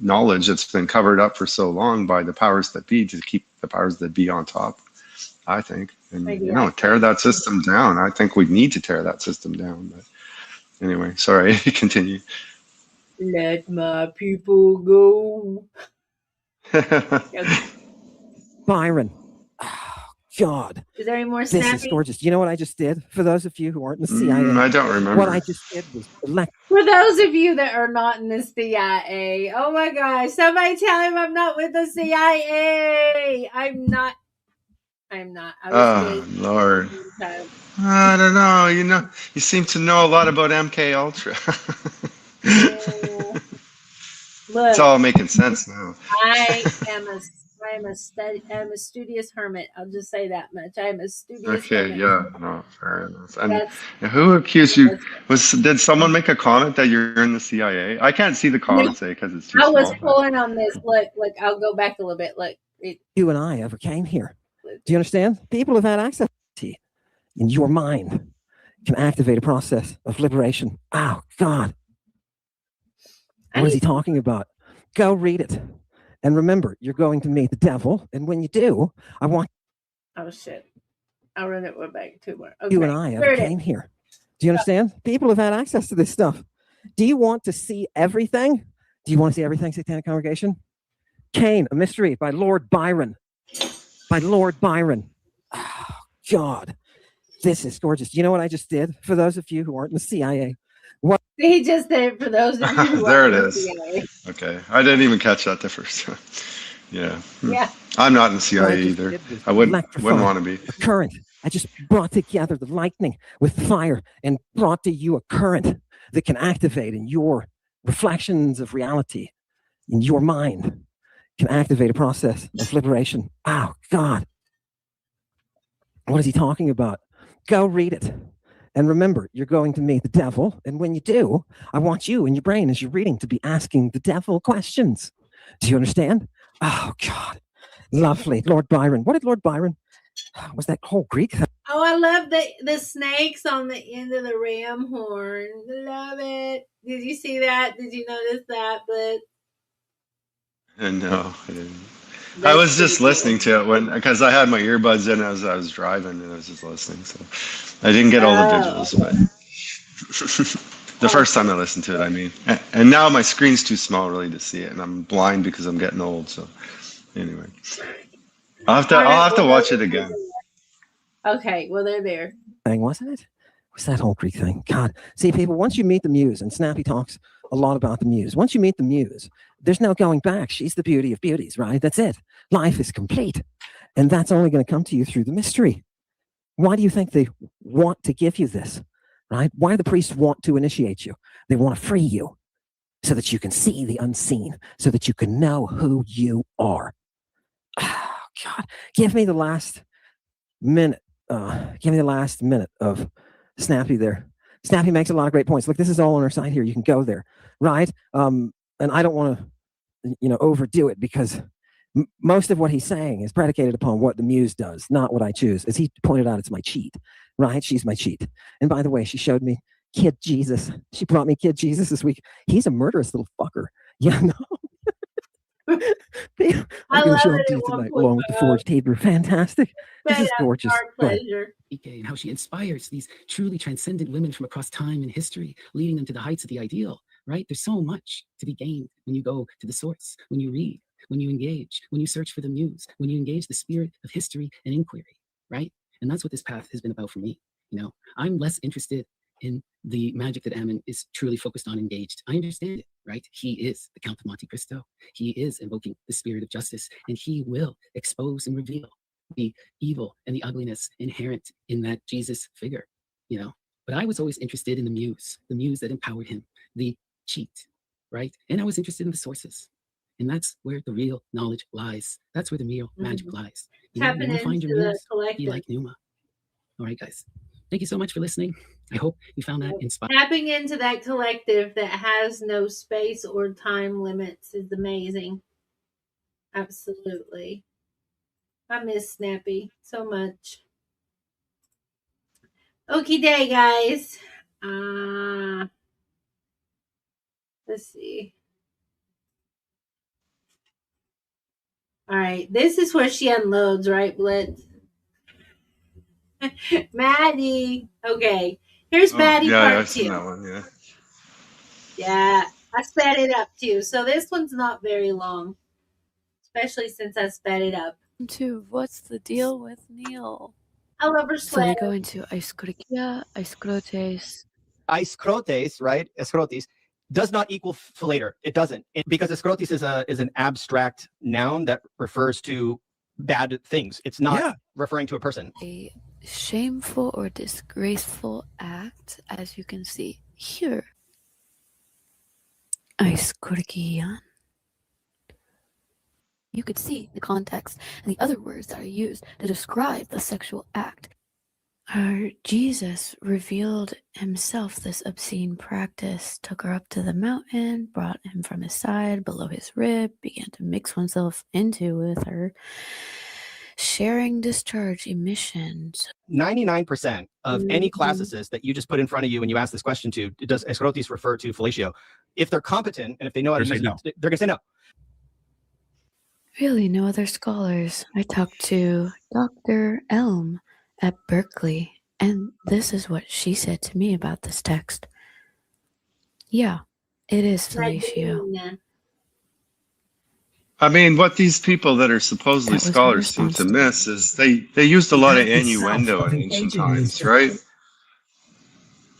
knowledge that's been covered up for so long by the powers that be to keep the powers that be on top. I think, and Maybe you I know, tear that system down. I think we need to tear that system down. But anyway, sorry, continue. let my people go. Okay. Byron. Oh, God. Is there any more This is snappy? gorgeous. You know what I just did? For those of you who aren't in the CIA, I don't what remember. I just did was elect. For those of you that are not in the CIA, oh my gosh, somebody tell him I'm not with the CIA. I'm not. I'm not. I was Oh dating Lord, time. I don't know. You know, you seem to know a lot about MK Ultra. Oh, It's look, all making sense now. I am a I'm a studious hermit. I'll just say that much. I am a studious Okay, hermit. yeah, no, fair enough. And That's who accused you? that's Did someone make a comment that you're in the CIA? I can't see the no, comment say because it's too I was small. But pulling on this. Look, I'll go back a little bit. Look, You and I ever came here. Do you understand? People have had access to you. And your mind can activate a process of liberation. Oh, God. What is he talking about? Go read it. And remember, you're going to meet the devil. And when you do, I want oh shit. I'll run it back two more. Okay. you and I ever came here. Do you understand? People have had access to this stuff. Do you want to see everything? Do you want to see everything, Satanic Congregation? Cain, a Mystery by Lord Byron. By Lord Byron. Oh, God. This is gorgeous. You know what I just did? For those of you who aren't in the CIA. What He just did it for those of you who there are it in the is. CIA. Okay, I didn't even catch that the first time. Yeah, Yeah. I'm not in the what CIA I just either. did was I wouldn't electrify want to be. a current. I just brought together the lightning with fire and brought to you a current that can activate in your reflections of reality, in your mind, can activate a process of liberation. Oh, God. What is he talking about? Go read it. And remember, you're going to meet the devil. And when you do, I want you in your brain as you're reading to be asking the devil questions. Do you understand? Oh, God. Lovely. Lord Byron. What did Lord Byron? Was that whole Greek thing? Oh, I love the snakes on the end of the ram horn. Love it. Did you see that? Did you notice that? But And no, I didn't. I that's was pretty just cool. listening to it because I had my earbuds in as I was driving and I was just listening. So I didn't get all the visuals, but the first time I listened to it, I mean. And now my screen's too small really to see it, and I'm blind because I'm getting old. So anyway, I'll have to watch it again. Okay, well they're there. Thing, wasn't it? Was that whole Greek thing? God. See, people, once you meet the muse, and Snappy talks a lot about the muse, once you meet the muse, there's no going back. She's the beauty of beauties, right? That's it. Life is complete. And that's only going to come to you through the mystery. Why do you think they want to give you this, right? Why do the priests want to initiate you? They want to free you so that you can see the unseen, so that you can know who you are. Oh, God. Give me the last minute. Give me the last minute of Snappy there. Snappy makes a lot of great points. Look, this is all on our side here. You can go there, right? And I don't want to, overdo it because most of what he's saying is predicated upon what the muse does, not what I choose. As he pointed out, it's my cheat, right? She's my cheat. And by the way, she showed me Kid Jesus. She brought me Kid Jesus this week. He's a murderous little fucker. Yeah, no. I I'm going love to show them it to at you one tonight, point. along with the forged Hebrew. Fantastic. This is gorgeous. Our Go ahead. pleasure. And how she inspires these truly transcendent women from across time and history, leading them to the heights of the ideal, right? There's so much to be gained when you go to the source, when you read, when you engage, when you search for the muse, when you engage the spirit of history and inquiry, right? And that's what this path has been about for me. You know, I'm less interested in the magic that Ammon is truly focused on engaged. I understand it, right? He is the Count of Monte Cristo. He is invoking the spirit of justice, and he will expose and reveal the evil and the ugliness inherent in that Jesus figure, you know. But I was always interested in the muse that empowered him, the cheat, right? And I was interested in the sources. And that's where the real knowledge lies. That's where the real magic lies. You know, you want to find your muse, be like Numa. All right, guys. Thank you so much for listening. I hope you found that inspiring. Tapping into that collective that has no space or time limits is amazing. Absolutely. I miss Snappy so much. Okie day, guys. Let's see. All right. This is where she unloads, right, Blitz? Maddie. Okay. Here's Maddie Yeah, part I've seen 2. that one. Yeah. Yeah. I sped it up too. So this one's not very long, especially since I sped it up. What's the deal with Neil? I love her So they sweater. go into Aiskrokia, Aiskrotes. Aiskrotes, right? Eskrotis does not equal philater. It doesn't, because eskrotis is an abstract noun that refers to bad things. It's not referring to a person. A shameful or disgraceful act, as you can see here. Aiskrokian. You could see the context and the other words that are used to describe the sexual act. Our Jesus revealed himself this obscene practice, took her up to the mountain, brought him from his side, below his rib, began to mix oneself into with her, sharing discharge emissions. 99% of any classicist that you just put in front of you and you ask this question to, does eskrotis refer to fellatio? If they're competent and if they know how to use it, they're going to say no. Really, no other scholars. I talked to Dr. Elm at Berkeley, and this is what she said to me about this text. Yeah, it is fellatio. I mean, what these people that are supposedly scholars seem to miss is they used a lot of innuendo in ancient times, right?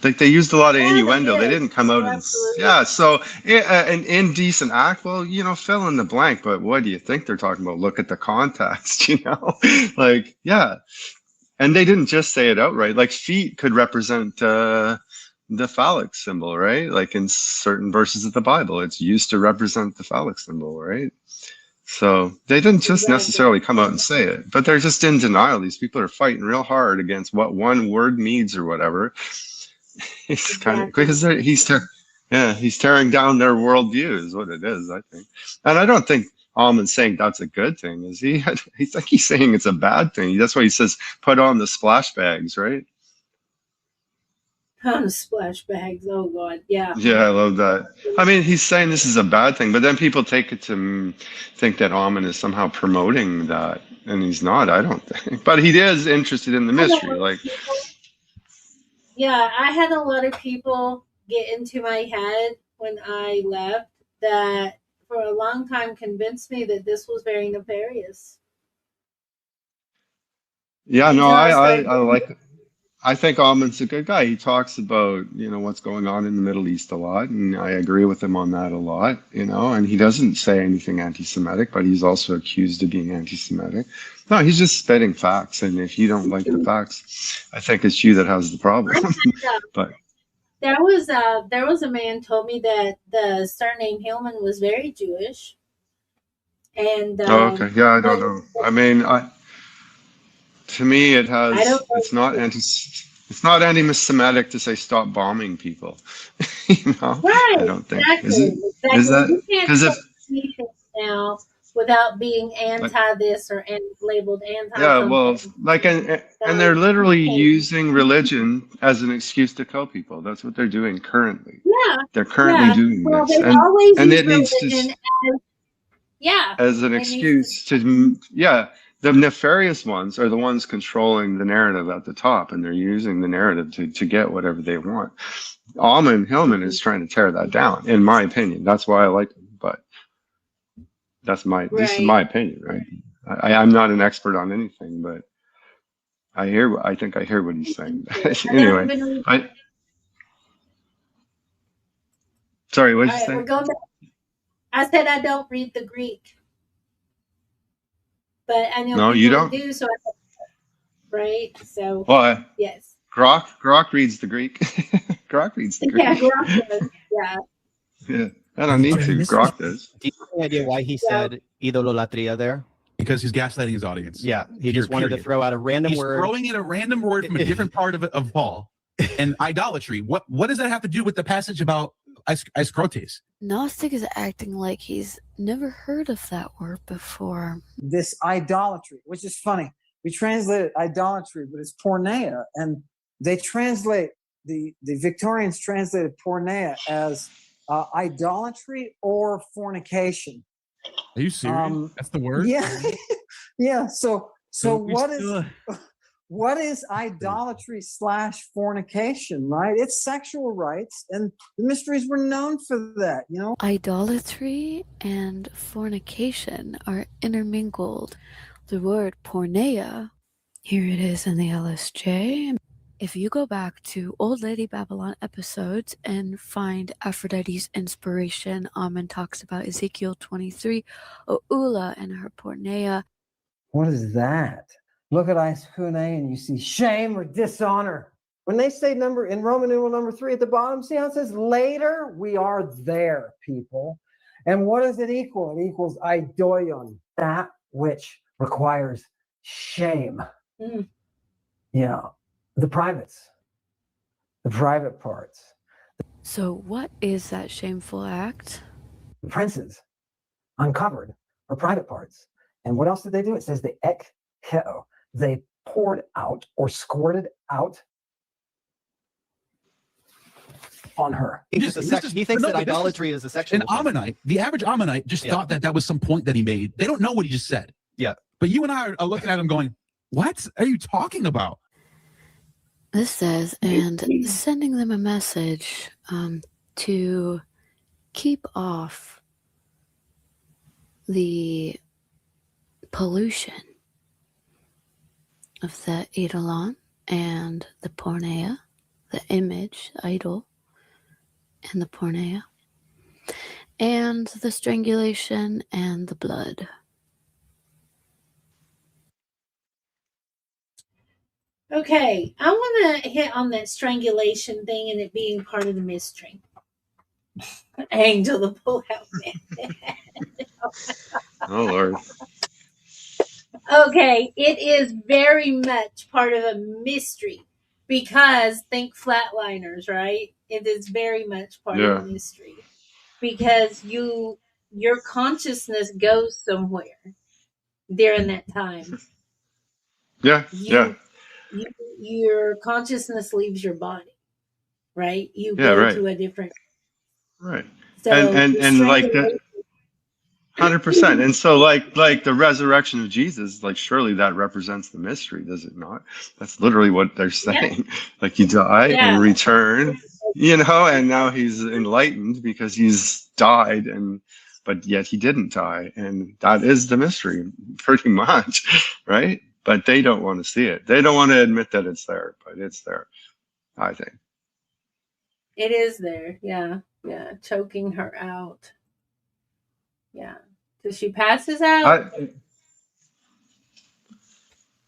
Like they used a lot of innuendo. They didn't come out and so an indecent act. Well, you know, fill in the blank. But what do you think they're talking about? Look at the context, you know, like and they didn't just say it outright. Like feet could represent the phallic symbol, right? Like in certain verses of the Bible, it's used to represent the phallic symbol, right? So they didn't just necessarily come out and say it, but they're just in denial. These people are fighting real hard against what one word means or whatever. It's kind of because he's tearing down their worldview is what it is, I think. And I don't think Almon's saying that's a good thing, is he? I think he's saying it's a bad thing. That's why he says put on the splash bags, right? On the splash bags. Oh God, yeah. Yeah, I love that. I mean, he's saying this is a bad thing, but then people take it to think that Almon is somehow promoting that, and he's not. I don't think, but he is interested in the mystery, like. Yeah, I had a lot of people get into my head when I left that for a long time convinced me that this was very nefarious. Yeah, no, I like it. I think Almon's a good guy. He talks about, you know, what's going on in the Middle East a lot, and I agree with him on that a lot, you know, and he doesn't say anything anti-Semitic, but he's also accused of being anti-Semitic. No, he's just spitting facts, and if you don't like the facts, I think it's you that has the problem. But there was a man told me that the surname HILLMAN was very Jewish. And okay, yeah, I don't know. I mean, to me, it's not anti-Semitic to say stop bombing people. You know, right? I don't think. Exactly. Is that because if now without being anti this or labeled anti? Yeah, well, like and they're literally using religion as an excuse to kill people. That's what they're doing currently. Yeah, they're currently doing this, they always and use it needs to. religion Yeah. as an It needs excuse to, yeah, the nefarious ones are the ones controlling the narrative at the top, and they're using the narrative to get whatever they want. Almond Hillman is trying to tear that down, in my opinion. That's why I like him, but this is right. my opinion, right? I'm not an expert on anything, but I think I hear what he's saying. I don't Anyway, even read. sorry, what All did you right, we're say? going back. I said I don't read the Greek, but I know No, you people that don't? do. So, right? So, Well, yes. Grok reads the Greek. Grok reads the Yeah, Greek. Grok does. Yeah. Yeah, I don't need to. Grok does. Do you have any idea why he said idololatria there? Because he's gaslighting his audience. Yeah, he just wanted to throw out a random He's word. throwing in a random word from a different part of Paul. And idolatry. What does that have to do with the passage about escrotes? Gnostic is acting like he's never heard of that word before. This idolatry, which is funny. We translate it idolatry, but it's porneia. And they translate, the Victorians translated porneia as idolatry or fornication. Are you serious? That's the word? Yeah. Yeah. So what is idolatry / fornication, right? It's sexual rights, and the mysteries were known for that, you know? Idolatry and fornication are intermingled. The word porneia, here it is in the LSJ. If you go back to Old Lady Babylon episodes and find Aphrodite's inspiration, Ammon talks about Ezekiel 23, Oula and her porneia. What is that? Look at Iskune and you see shame or dishonor. When they say number in Roman numeral number 3 at the bottom, see how it says later? We are there, people. And what does it equal? It equals idoion, that which requires shame. Yeah, the private parts. So what is that shameful act? The princes uncovered her private parts. And what else did they do? It says the ekheo. They poured out or squirted out on her. He thinks that idolatry is a sexual. An Ammonite, the average Ammonite just thought that was some point that he made. They don't know what he just said. Yeah. But you and I are looking at him going, what are you talking about? This says, and sending them a message to keep off the pollution of the eidolon and the porneia, the image, idol, and the porneia, and the strangulation and the blood. Okay, I want to hit on that strangulation thing and it being part of the mystery. Angel the pull-out man. Oh Lord. Okay, it is very much part of a mystery because think flatliners, right? It is very much part of a mystery because your consciousness goes somewhere during that time. Your consciousness leaves your body, right? You go to a different. Right. So and like that. 100%. And so like the resurrection of Jesus, like surely that represents the mystery, does it not? That's literally what they're saying. Like he died and returned, and now he's enlightened because he's died but yet he didn't die. And that is the mystery pretty much, right? But they don't want to see it. They don't want to admit that it's there, but it's there, I think. It is there. Yeah. Yeah. Choking her out. Yeah. Till she passes out.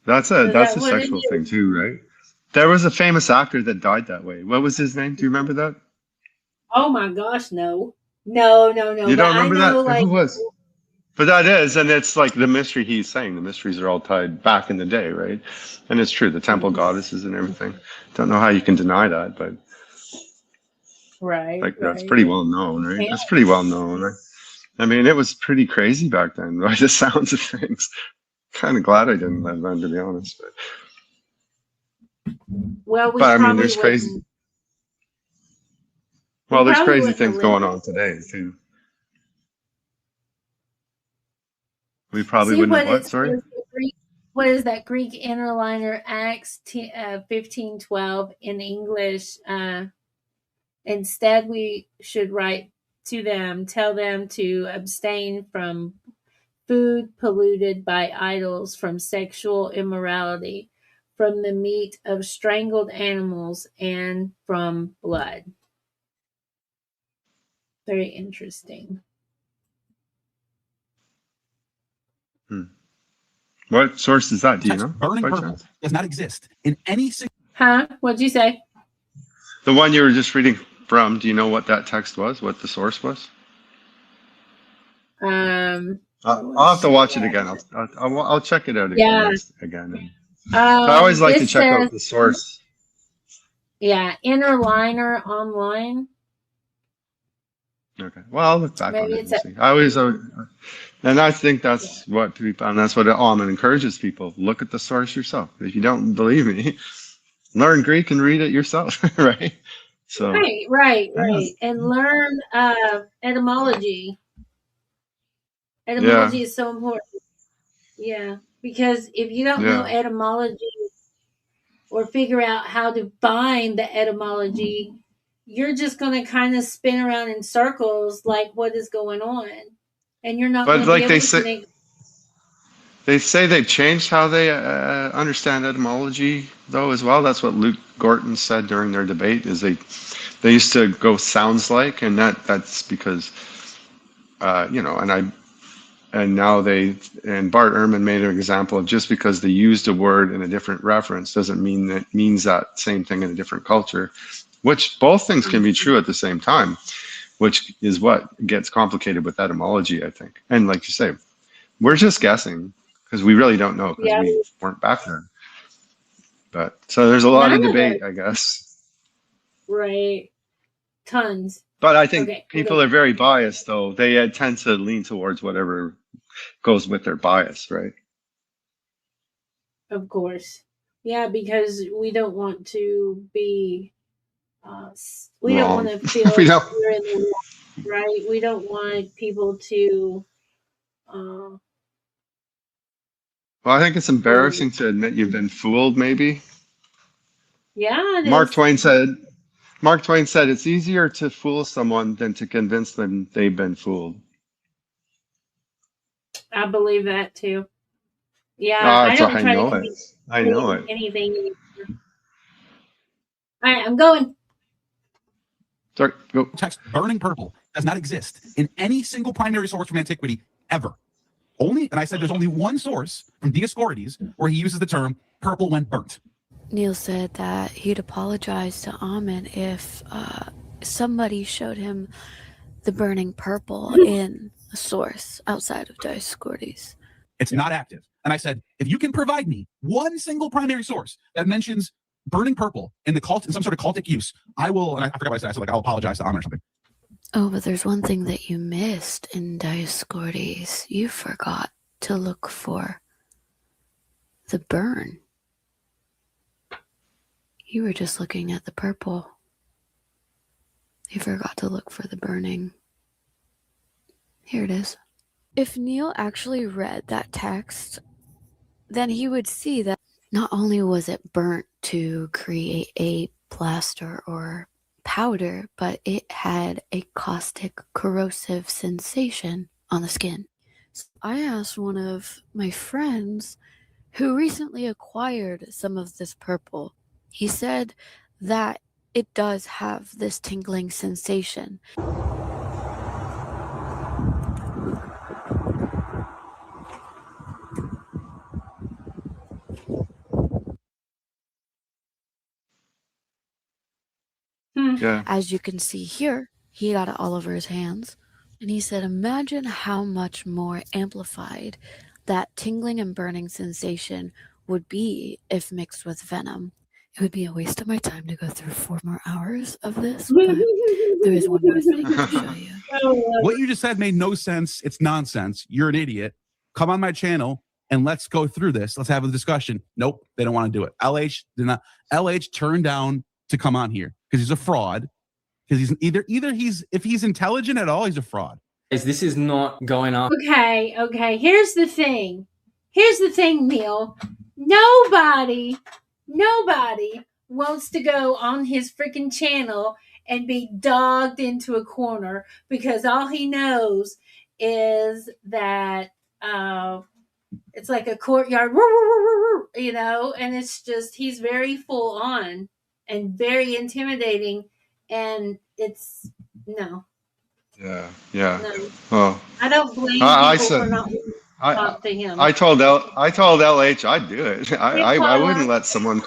That's a sexual thing too, right? There was a famous actor that died that way. What was his name? Do you remember that? Oh my gosh, no. You don't remember that? Who was? But that is, and it's like the mystery he's saying. The mysteries are all tied back in the day, right? And it's true, the temple goddesses and everything. Don't know how you can deny that, but that's pretty well known, right? That's pretty well known, right? I mean, it was pretty crazy back then, by the sounds of things. Kind of glad I didn't live then, to be honest. But I mean, there's crazy. Well, there's crazy things going on today too. We probably See wouldn't what have what? it Sorry. says, the Greek, what is that Greek interliner Acts 15:12 in English? Instead, we should write to them, tell them to abstain from food polluted by idols, from sexual immorality, from the meat of strangled animals, and from blood. Very interesting. What source is that? Do you Text know? burning By purple chance? does not exist in any single. Huh? What'd you say? The one you were just reading from, do you know what that text was? What the source was? I'll have to watch it again. I'll check it out Yeah. again. I always like to This check says, out the source. yeah, interliner online. Okay. Well, I'll look back Maybe on it it's and see. I always, and I think that's what people, and that's what AMMON encourages people. Look at the source yourself. If you don't believe me, learn Greek and read it yourself, right? So, Right. And learn etymology. yeah, Etymology is so important. Yeah, because if you don't know yeah. etymology or figure out how to find the etymology, you're just going to kind of spin around in circles like what is going on. And you're not going But to be like able to connect. they say they've changed how they understand etymology, though, as well. That's what Luke Gorton said during their debate. Is they used to go sounds like, and that's because and now and Bart Ehrman made an example of just because they used a word in a different reference doesn't mean that it means that same thing in a different culture, which both things can be true at the same time, which is what gets complicated with etymology, I think. And like you say, we're just guessing because we really don't know because Yeah, we weren't back then. But so there's a lot of none of debate, it. I guess. Right. Tons. But I think Okay. people are very biased, though. They tend to lean towards whatever goes with their bias, right? Of course. Yeah, because we don't want to be, we don't want Wrong. to feel We don't. we're in the wrong, right? We don't want people to, uh, Well, I think it's embarrassing to admit you've been fooled, maybe. yeah, it Mark is. Twain said, Mark Twain said, it's easier to fool someone than to convince them they've been fooled. I believe that too. Yeah, Ah, I so don't I try to know it. convince I know it. anything anymore. All right, I'm going. Sorry, go. Text burning purple does not exist in any single primary source from antiquity ever. And I said there's only one source from Dioscorides where he uses the term purple when burnt. Neil said that he'd apologize to Ammon if somebody showed him the burning purple in a source outside of Dioscorides. It's not active. And I said, if you can provide me one single primary source that mentions burning purple in the cult, in some sort of cultic use, I will, and I forgot what I said. I said, like, I'll apologize to Ammon or something. Oh, but there's one thing that you missed in Dioscorides. You forgot to look for the burn. You were just looking at the purple. You forgot to look for the burning. Here it is. If Neil actually read that text, then he would see that not only was it burnt to create a plaster or powder, but it had a caustic, corrosive sensation on the skin. So I asked one of my friends who recently acquired some of this purple. He said that it does have this tingling sensation. Yeah. As you can see here, he got it all over his hands. And he said, imagine how much more amplified that tingling and burning sensation would be if mixed with venom. It would be a waste of my time to go through 4 more hours of this, but there is one more thing to show you. What you just said made no sense. It's nonsense. You're an idiot. Come on my channel and let's go through this. Let's have a discussion. Nope, they don't want to do it. LH did not. LH turned down to come on here because he's a fraud. Because he's either he's, if he's intelligent at all, he's a fraud. This is not going off. Okay. Here's the thing, Neil. Nobody wants to go on his freaking channel and be dogged into a corner because all he knows is that it's like a courtyard, you know, and it's just, he's very full on and very intimidating, and it's no. Yeah. No. Well, I don't blame I people said for not talk to him. I told LH I'd do it. I wouldn't let someone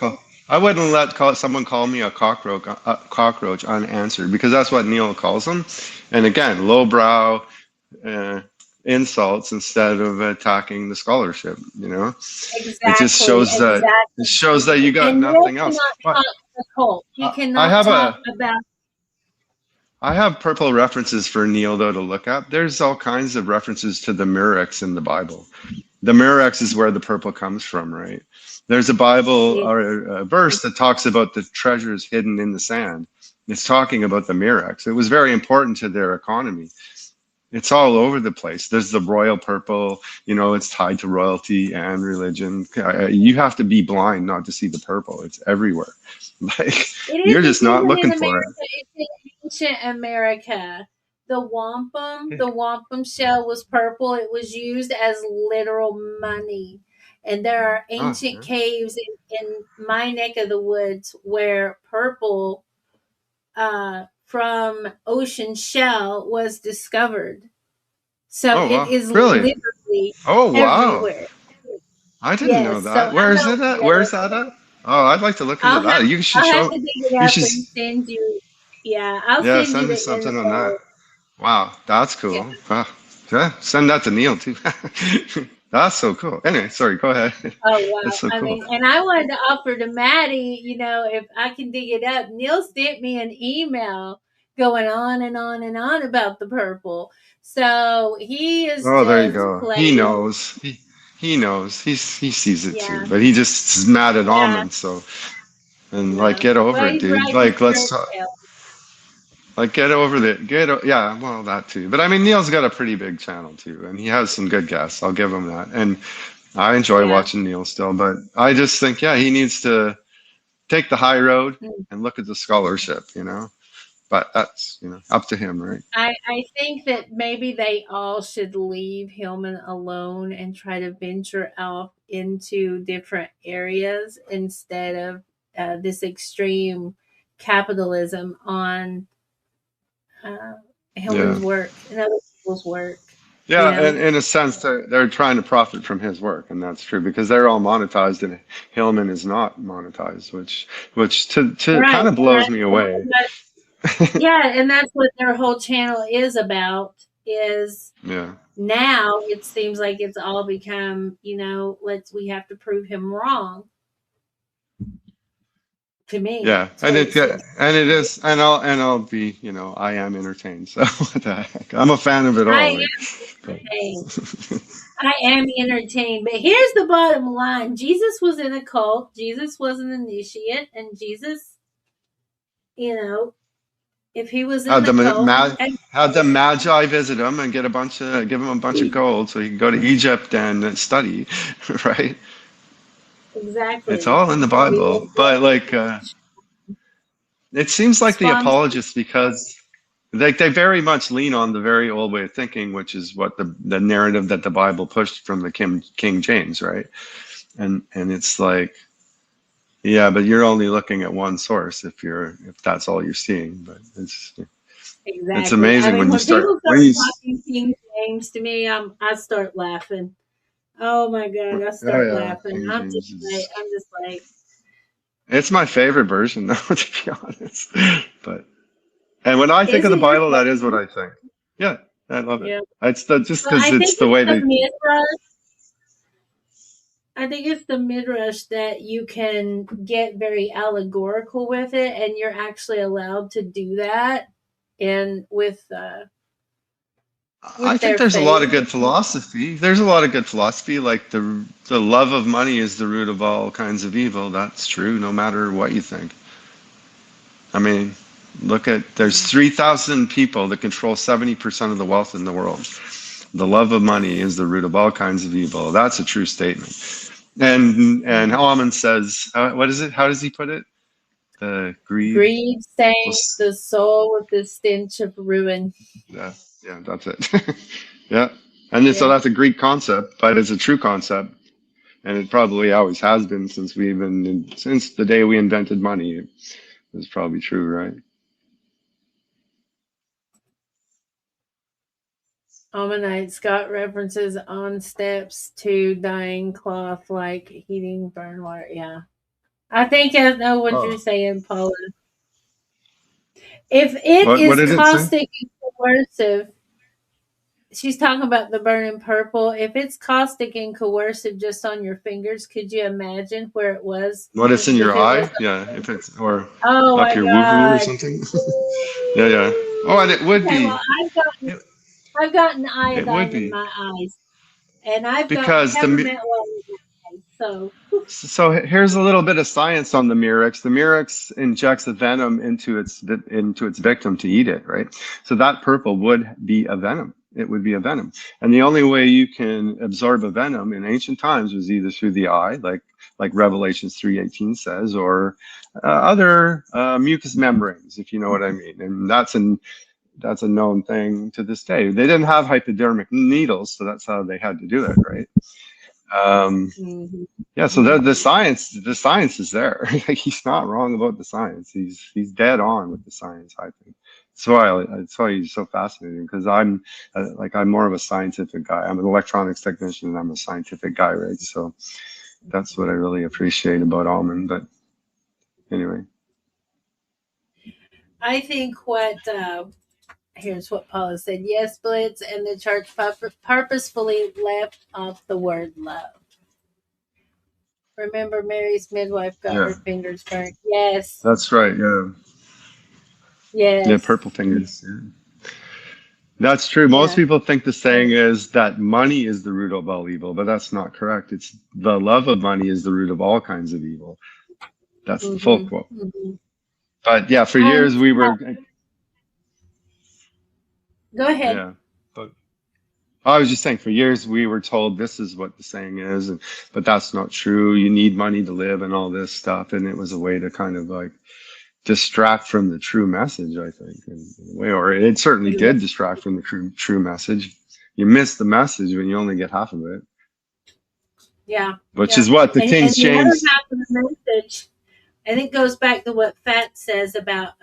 someone call me a cockroach unanswered, because that's what Neil calls them. And again, lowbrow insults instead of attacking the scholarship. You know, it just shows that you got and nothing Neil else. cannot talk the cult. He I cannot have talk about. I have purple references for Neil though to look up. There's all kinds of references to the Murex in the Bible. The Murex is where the purple comes from, right? There's a Bible or a verse that talks about the treasures hidden in the sand. It's talking about the Murex. It was very important to their economy. It's all over the place. There's the royal purple, you know, it's tied to royalty and religion. You have to be blind not to see the purple. It's everywhere. Like, you're just not looking for it. It's in ancient America. The wampum shell was purple. It was used as literal money. And there are ancient caves in my neck of the woods where purple from ocean shell was discovered. So it is literally everywhere. I didn't know that. So Where is it at? Where's that at? Oh, I'd like to look into that. You should show. I'll have to dig it up and send you. Yeah, I'll send you something on that. Wow, that's cool. Yeah. Wow. Yeah, send that to Neil too. That's so cool. Anyway, sorry, go ahead. Oh wow! That's so cool. I mean, and I wanted to offer to Maddie, you know, if I can dig it up. Neil sent me an email going on and on and on about the purple. So he is. Oh, there you go. He knows. He knows. He sees it too, but he just is mad at AMMON. So, and like, get over it, dude. Like, let's talk. Like, get over yeah, well, that too. But I mean, Neil's got a pretty big channel too, and he has some good guests. I'll give him that. And I enjoy watching Neil still, but I just think, he needs to take the high road and look at the scholarship, you know. But that's, you know, up to him, right? I think that maybe they all should leave Hillman alone and try to venture off into different areas instead of this extreme capitalism on Hillman's work and other people's work. Yeah, you know? And in a sense, they're trying to profit from his work, and that's true because they're all monetized, and Hillman is not monetized, which kind of blows me away. Yeah, and that's what their whole channel is about. Now it seems like it's all become, you know, we have to prove him wrong. To me, and it is, and I'll be, you know, I am entertained. So what the heck? I'm a fan of it all. I am entertained, but here's the bottom line: Jesus was in a cult. Jesus was an initiate, and Jesus, you know, if he was in had the Magi visit him and give him a bunch of gold so he can go to Egypt and study, right? Exactly. It's all in the Bible, but like, it seems like the apologists, because they very much lean on the very old way of thinking, which is what the narrative that the Bible pushed from the King James, right? And it's like, yeah, but you're only looking at one source if that's all you're seeing. But it's amazing when you start talking King James to me. I start laughing. Oh my God, I start laughing. I'm just like. It's my favorite version, though, to be honest. And when I think of the Bible, that is what I think. Yeah, I love it. Yeah. It's just because it's the way they. I think it's the midrash that you can get very allegorical with it, and you're actually allowed to do that. And with I think there's a lot of good philosophy. There's a lot of good philosophy, like the love of money is the root of all kinds of evil. That's true, no matter what you think. I mean, Look at, there's 3,000 people that control 70% of the wealth in the world. The love of money is the root of all kinds of evil. That's a true statement. And AMMON says, what is it? How does he put it? The Greed stains the soul with the stench of ruin. Yeah, that's it. Yeah. And so that's a Greek concept, but it's a true concept. And it probably always has been since since the day we invented money. It was probably true, right? Ammonites got references on steps to dyeing cloth like heating burn water. Yeah. I think I know what you're saying, Paula. If it What did is it say? caustic and coercive, she's talking about the burning purple. If it's caustic and coercive just on your fingers, could you imagine where it was? What it's in your eye? Was, Yeah, if it's or oh up my your God. woo-woo or something. Yeah. Oh, and it would be. Well, I've gotten iodine in my eyes, and I've because got peppermint oil in my eyes. So here's a little bit of science on the Murex. The Murex injects a venom into its victim to eat it, right? So that purple would be a venom. It would be a venom. And the only way you can absorb a venom in ancient times was either through the eye, like Revelations 3:18 says, or other mucous membranes, if you know what I mean. And that's a known thing to this day. They didn't have hypodermic needles, so that's how they had to do it, right? Yeah, so the science is there. Like, he's not wrong about the science. He's dead on with the science, I think. That's why he's so fascinating, because I'm more of a scientific guy. I'm an electronics technician and I'm a scientific guy, right? So that's what I really appreciate about AMMON. But anyway, I think here's what Paula said. Yes, Blitz and the church purposefully left off the word love. Remember, Mary's midwife got her fingers burnt. Yes. That's right. Yeah. Yes. Yeah, purple fingers. Yeah. That's true. Most people think the saying is that money is the root of all evil, but that's not correct. It's the love of money is the root of all kinds of evil. That's the full quote. But yeah, for years we were. Go ahead. Yeah, but I was just saying, for years we were told this is what the saying is, but that's not true. You need money to live and all this stuff, and it was a way to kind of like distract from the true message, I think, in a way, or it certainly did distract from the true message. You miss the message when you only get half of it. Yeah. Which is what the King James. The other half of the message, and it goes back to what Fat says about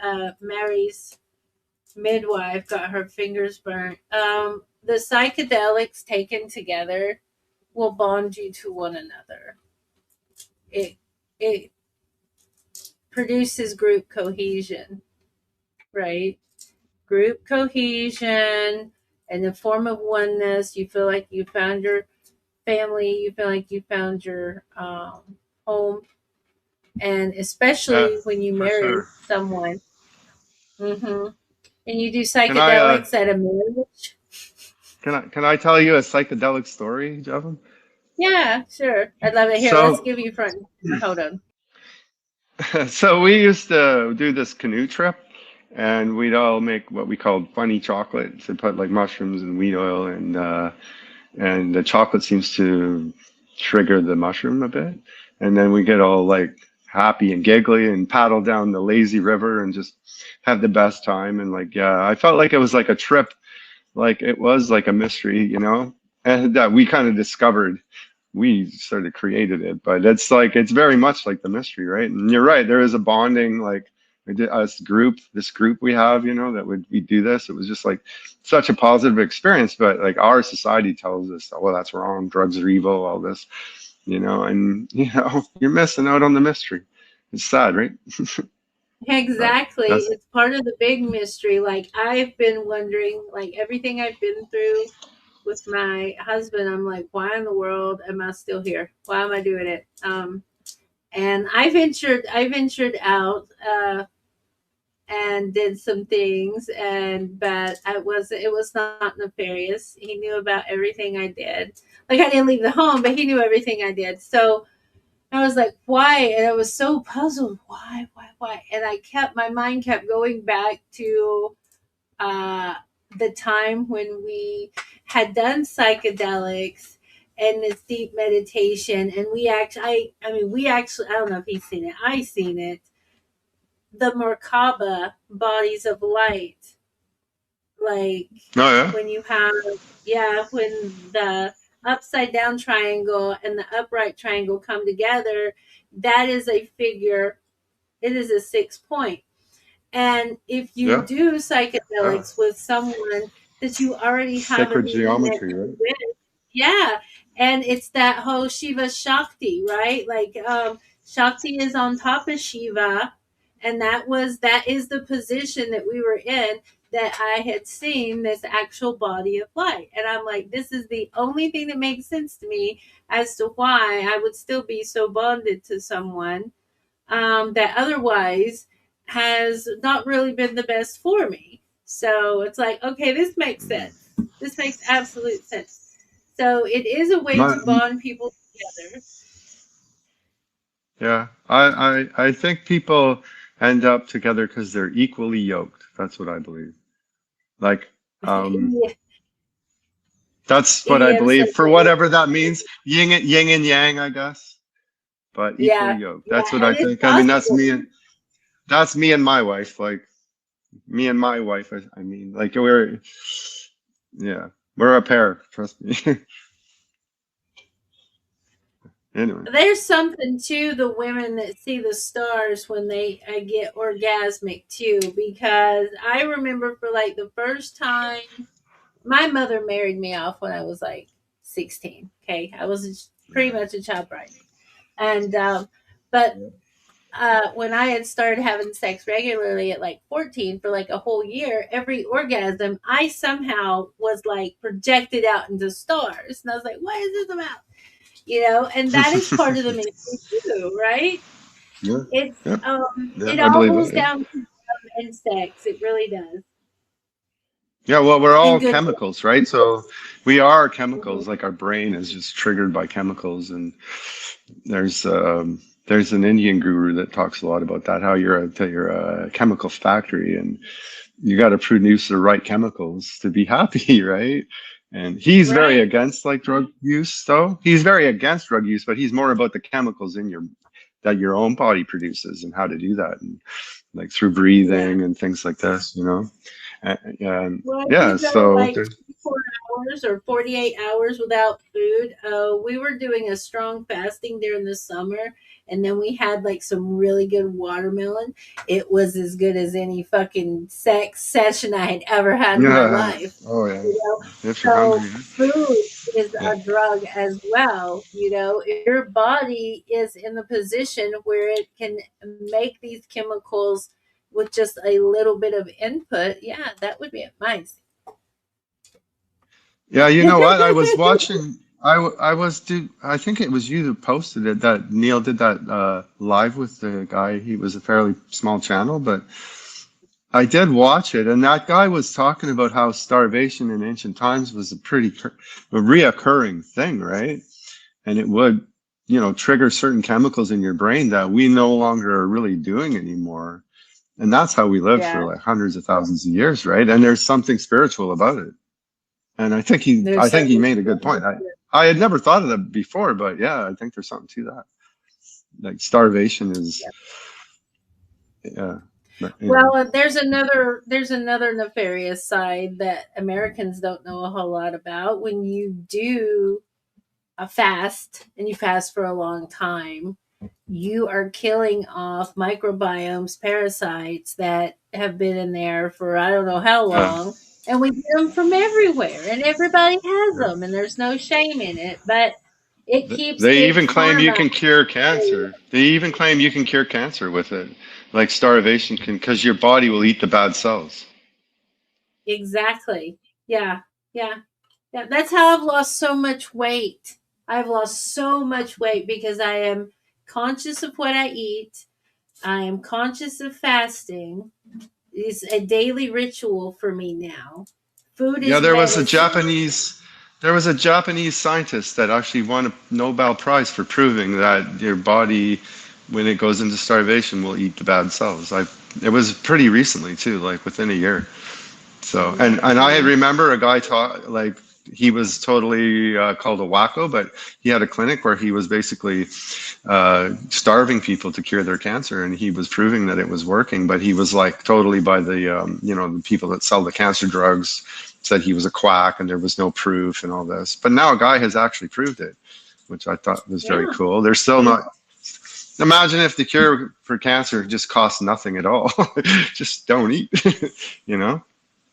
Mary's midwife got her fingers burnt. The psychedelics taken together will bond you to one another. It produces group cohesion, right? Group cohesion and the form of oneness. You feel like you found your family. You feel like you found your home. And especially when you marry someone. And you do psychedelics at a marriage. Can I tell you a psychedelic story, Jevim? Yeah, sure. I'd love it. Here, let's give you front. Hold on. So we used to do this canoe trip, and we'd all make what we called funny chocolate. So put like mushrooms and wheat oil, and the chocolate seems to trigger the mushroom a bit, and then we get all like happy and giggly and paddle down the lazy river and just have the best time. And like, yeah, I felt like it was like a trip, like it was like a mystery, you know, and that we kind of discovered. We sort of created it, but it's very much like the mystery, right? And you're right, there is a bonding, like this group we have, you know, that we do this. It was just like such a positive experience, but like our society tells us, oh, well, that's wrong, drugs are evil, all this, you know, and you know, you're missing out on the mystery. It's sad, right? Exactly. It's part of the big mystery. Like, I've been wondering, like, everything I've been through with my husband, I'm like, why in the world am I still here? Why am I doing it? And I ventured out and did some things, but it was not nefarious. He knew about everything I did. Like, I didn't leave the home, but he knew everything I did. So I was like, why? And I was so puzzled. Why? And my mind kept going back to uh, the time when we had done psychedelics and this deep meditation. And I don't know if he's seen it. I seen it. The Merkaba bodies of light. Like Oh yeah. when you have, when the upside down triangle and the upright triangle come together, that is a figure. It is a 6 point. And if you Yeah. do psychedelics with someone that you already have a Sacred meaning geometry, right? with, yeah, and it's that whole Shiva Shakti, right? Like Shakti is on top of Shiva, and that is the position that we were in, that I had seen this actual body of light. And I'm like, this is the only thing that makes sense to me as to why I would still be so bonded to someone that otherwise has not really been the best for me. So it's like, okay, this makes sense. This makes absolute sense. So it is a way My, to bond people together. yeah, I think people end up together because they're equally yoked. That's what I believe. Like, um, that's what I Idiom believe says for whatever that means. Yin and yang, I guess, but equally yeah, yoked. That's what and I it's think. I mean, possible. that's me and my wife. Like me and my wife. I mean, like yeah, we're a pair. Trust me. Anyway. There's something to the women that see the stars when they get orgasmic too, because I remember for like the first time, my mother married me off when I was like 16. Okay, I was pretty much a child bride, and but when I had started having sex regularly at like 14 for like a whole year, every orgasm I somehow was like projected out into stars, and I was like, "What is this about?" And that is part of the ministry too, right? Yeah, It's yeah, yeah. it I all believe boils that. Yeah. down to love and sex. It really does. Yeah, well, we're And all good. chemicals, right? So we are chemicals. Like our brain is just triggered by chemicals, and there's there's an Indian guru that talks a lot about that. How you're a chemical factory, and you got to produce the right chemicals to be happy, right? And he's very Right. against like drug use, though. He's very against drug use, but he's more about the chemicals in that your own body produces and how to do that, and like through Yeah. breathing and things like this, you know. And Well, if yeah, you go so like 24 hours or 48 hours without food, we were doing a strong fasting during the summer, and then we had like some really good watermelon. It was as good as any fucking sex session I had ever had in my yeah, life. oh yeah, You know, if you're so hungry, food is yeah, a drug as well. If your body is in the position where it can make these chemicals with just a little bit of input, yeah, that would be amazing. yeah. You know what? I was watching. I was I think it was you who posted it that Neil did that live with the guy. He was a fairly small channel, but I did watch it, and that guy was talking about how starvation in ancient times was a reoccurring thing, right? And it would, trigger certain chemicals in your brain that we no longer are really doing anymore. And that's how we lived for Yeah, like hundreds of thousands of years, right? And there's something spiritual about it. And I there's think he certainly. made a good point. I had never thought of that before, but yeah, I think there's something to that. Like starvation is, yeah. But anyway. Well, there's another nefarious side that Americans don't know a whole lot about. When you do a fast and you fast for a long time, you are killing off microbiomes, parasites that have been in there for I don't know how Yeah. long. And we get them from everywhere, and everybody has Yeah. them, and there's no shame in it. But it keeps They big even claim you pharma. can cure cancer. They even claim you can cure cancer with it. Like starvation can, because your body will eat the bad cells. Exactly. Yeah. Yeah. Yeah. That's how I've lost so much weight. I've lost so much weight because I am conscious of what I eat. I am conscious of fasting. It's a daily ritual for me now. Food Yeah, is there was a medicine. Japanese There was a Japanese scientist that actually won a Nobel Prize for proving that your body, when it goes into starvation, will eat the bad cells. It was pretty recently too, like within a year. So, and I remember a guy taught, like, he was totally called a wacko, but he had a clinic where he was basically starving people to cure their cancer, and he was proving that it was working. But he was like totally by the the people that sell the cancer drugs said he was a quack and there was no proof and all this. But now a guy has actually proved it, which I thought was very cool. They're still not. Imagine if the cure for cancer just costs nothing at all. Just don't eat, you know.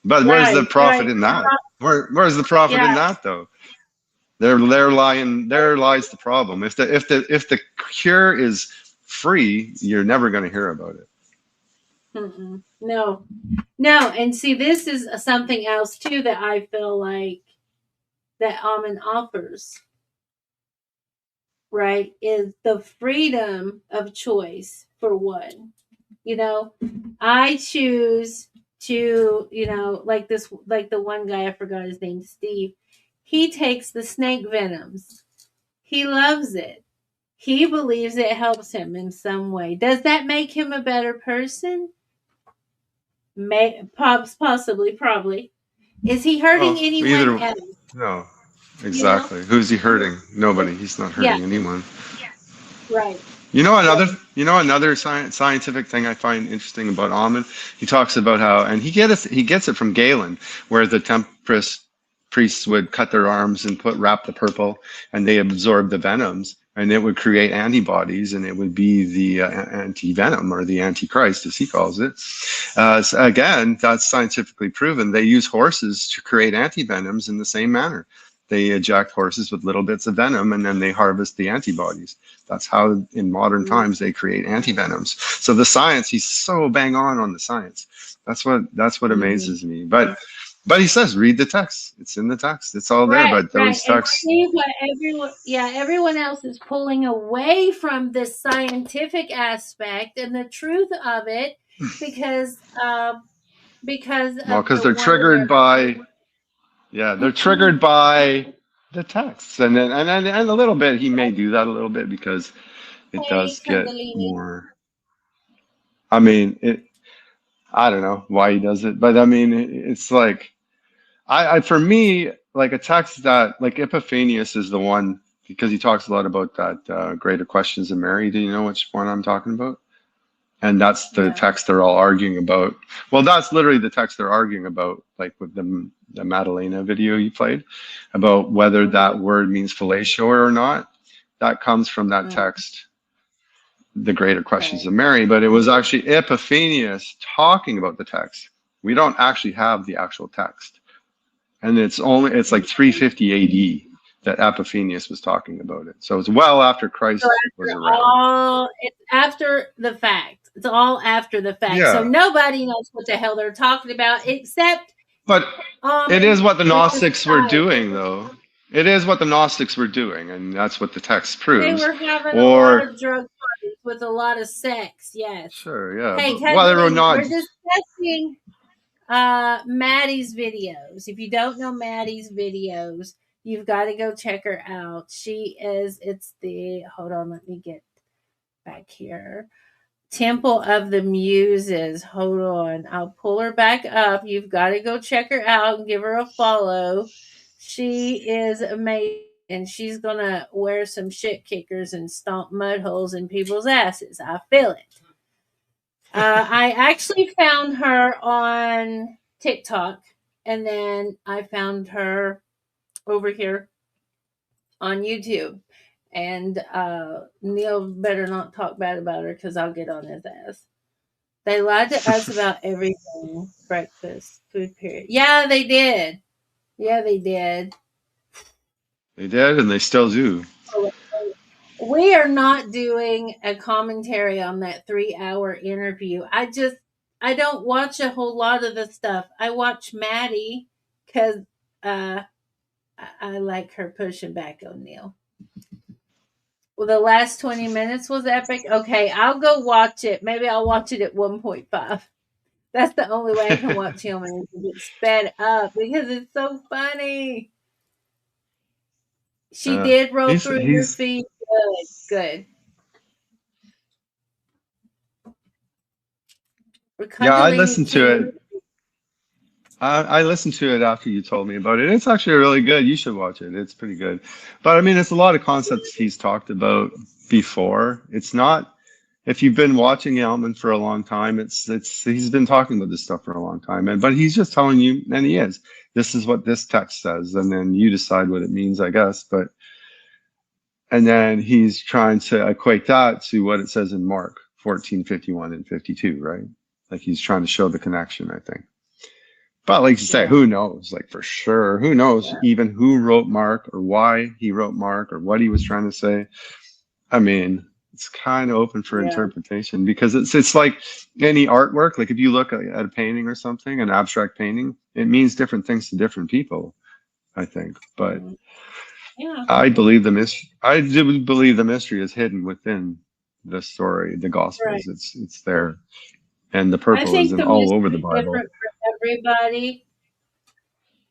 But where's the profit in that? Where's the profit in that though? There lies the problem. If the cure is free, you're never going to hear about it. No. And see, this is something else too that I feel like that AMMON offers, right? Is the freedom of choice for one. I choose to, like the one guy, I forgot his name, Steve. He takes the snake venoms. He loves it. He believes it helps him in some way. Does that make him a better person? Possibly, probably. Is he hurting anyone else? No, exactly. Who's he hurting? Nobody. He's not hurting anyone. Right. Another scientific thing I find interesting about AMMON. He talks about how, and he gets it from Galen, where the Temperance priests would cut their arms and wrap the purple, and they absorb the venoms, and it would create antibodies, and it would be the anti-venom or the antichrist, as he calls it. So again, that's scientifically proven. They use horses to create antivenoms in the same manner. They eject horses with little bits of venom, and then they harvest the antibodies. That's how, in modern times, they create antivenoms. So the science, he's so bang on the science. That's what amazes me. But he says, read the text. It's in the text. It's all there. But those texts. And see what everyone else is pulling away from the scientific aspect and the truth of it because they're triggered by. Yeah, they're triggered by the texts, and a little bit. He may do that a little bit because it does get more. I mean, I don't know why he does it, but I mean, it's like, for me, like a text that, like Epiphanius is the one, because he talks a lot about that greater questions of Mary. Do you know which one I'm talking about? And that's the text they're all arguing about. Well, that's literally the text they're arguing about, like with the Madalena video you played, about whether that word means fellatio or not. That comes from that text, the greater questions of Mary, but it was actually Epiphanius talking about the text. We don't actually have the actual text. And it's like 350 AD that Epiphanius was talking about it. So it's well after Christ was around. It's after the fact. It's all after the fact. So nobody knows what the hell they're talking about except. But it is what the Gnostics were doing, though. It is what the Gnostics were doing, and that's what the text proves. They were having a lot of drug parties with a lot of sex. Yes. Sure. Yeah. Hey, we're discussing Maddie's videos. If you don't know Maddie's videos, you've got to go check her out. Hold on, let me get back here. Temple of the Muses. Hold on. I'll pull her back up. You've got to go check her out and give her a follow. She is amazing. And she's going to wear some shit kickers and stomp mud holes in people's asses. I feel it. I actually found her on TikTok. And then I found her over here on YouTube. And Neil better not talk bad about her because I'll get on his ass. They lied to us about everything. Breakfast, food period. Yeah, they did. They did, and they still do. We are not doing a commentary on that 3-hour interview. I don't watch a whole lot of the stuff. I watch Maddie because I like her pushing back on Neil. Well, the last 20 minutes was epic. Okay, I'll go watch it. Maybe I'll watch it at 1.5. That's the only way I can watch him and get sped up because it's so funny. She did roll he's through your he's feet. Good, good. We're yeah. I Kundalini listened to King. it. I listened to it after you told me about it. It's actually really good. You should watch it. It's pretty good. But I mean, it's a lot of concepts he's talked about before. It's not, if you've been watching Yalman for a long time, it's he's been talking about this stuff for a long time. But he's just telling you, and he is. This is what this text says, and then you decide what it means, I guess. And then he's trying to equate that to what it says in Mark 14:51 and 52, right? Like he's trying to show the connection, I think. But like you say, Yeah. who knows? Like for sure, who knows Yeah. even who wrote Mark or why he wrote Mark or what he was trying to say. I mean, it's kind of open for Yeah. interpretation because it's like any artwork. Like if you look at a painting or something, an abstract painting, it means different things to different people, I think. But Yeah. I believe I do believe the mystery is hidden within the story, the Gospels. Right. It's there, and the I purple is think in the all over the mystery is Bible. different for everybody.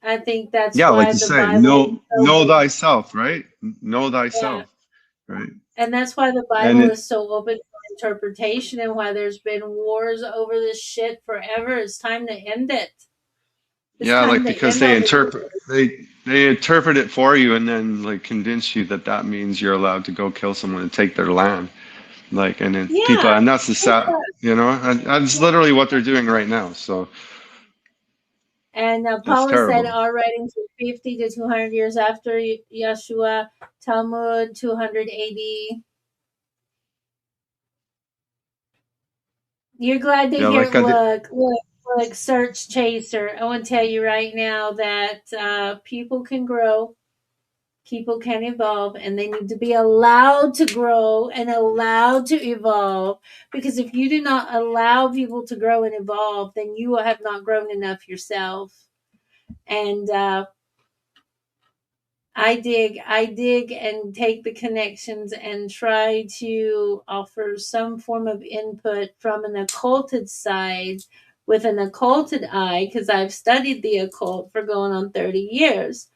I think that's Yeah, like why you the say, Bible is know so thyself, right? Know yeah. thyself, right? And that's why the And Bible it, is so open for interpretation and why there's been wars over this shit forever. It's time to end it. It's yeah, time like to because end all the they interpret it for you and then like convince you that that means you're allowed to go kill someone and take their land. Like, and then people, Yeah. and that's the sad, and that's literally what they're doing right now. So And that's Paulus said terrible. our writings are 50 to 200 years after Yeshua, Talmud 200 AD. You're glad to Yeah, hear. like I did. Look, Search Chaser. I want to tell you right now that people can grow, people can evolve, and they need to be allowed to grow and allowed to evolve. Because if you do not allow people to grow and evolve, then you have not grown enough yourself. And I dig and take the connections and try to offer some form of input from an occulted side with an occulted eye because I've studied the occult for going on 30 years.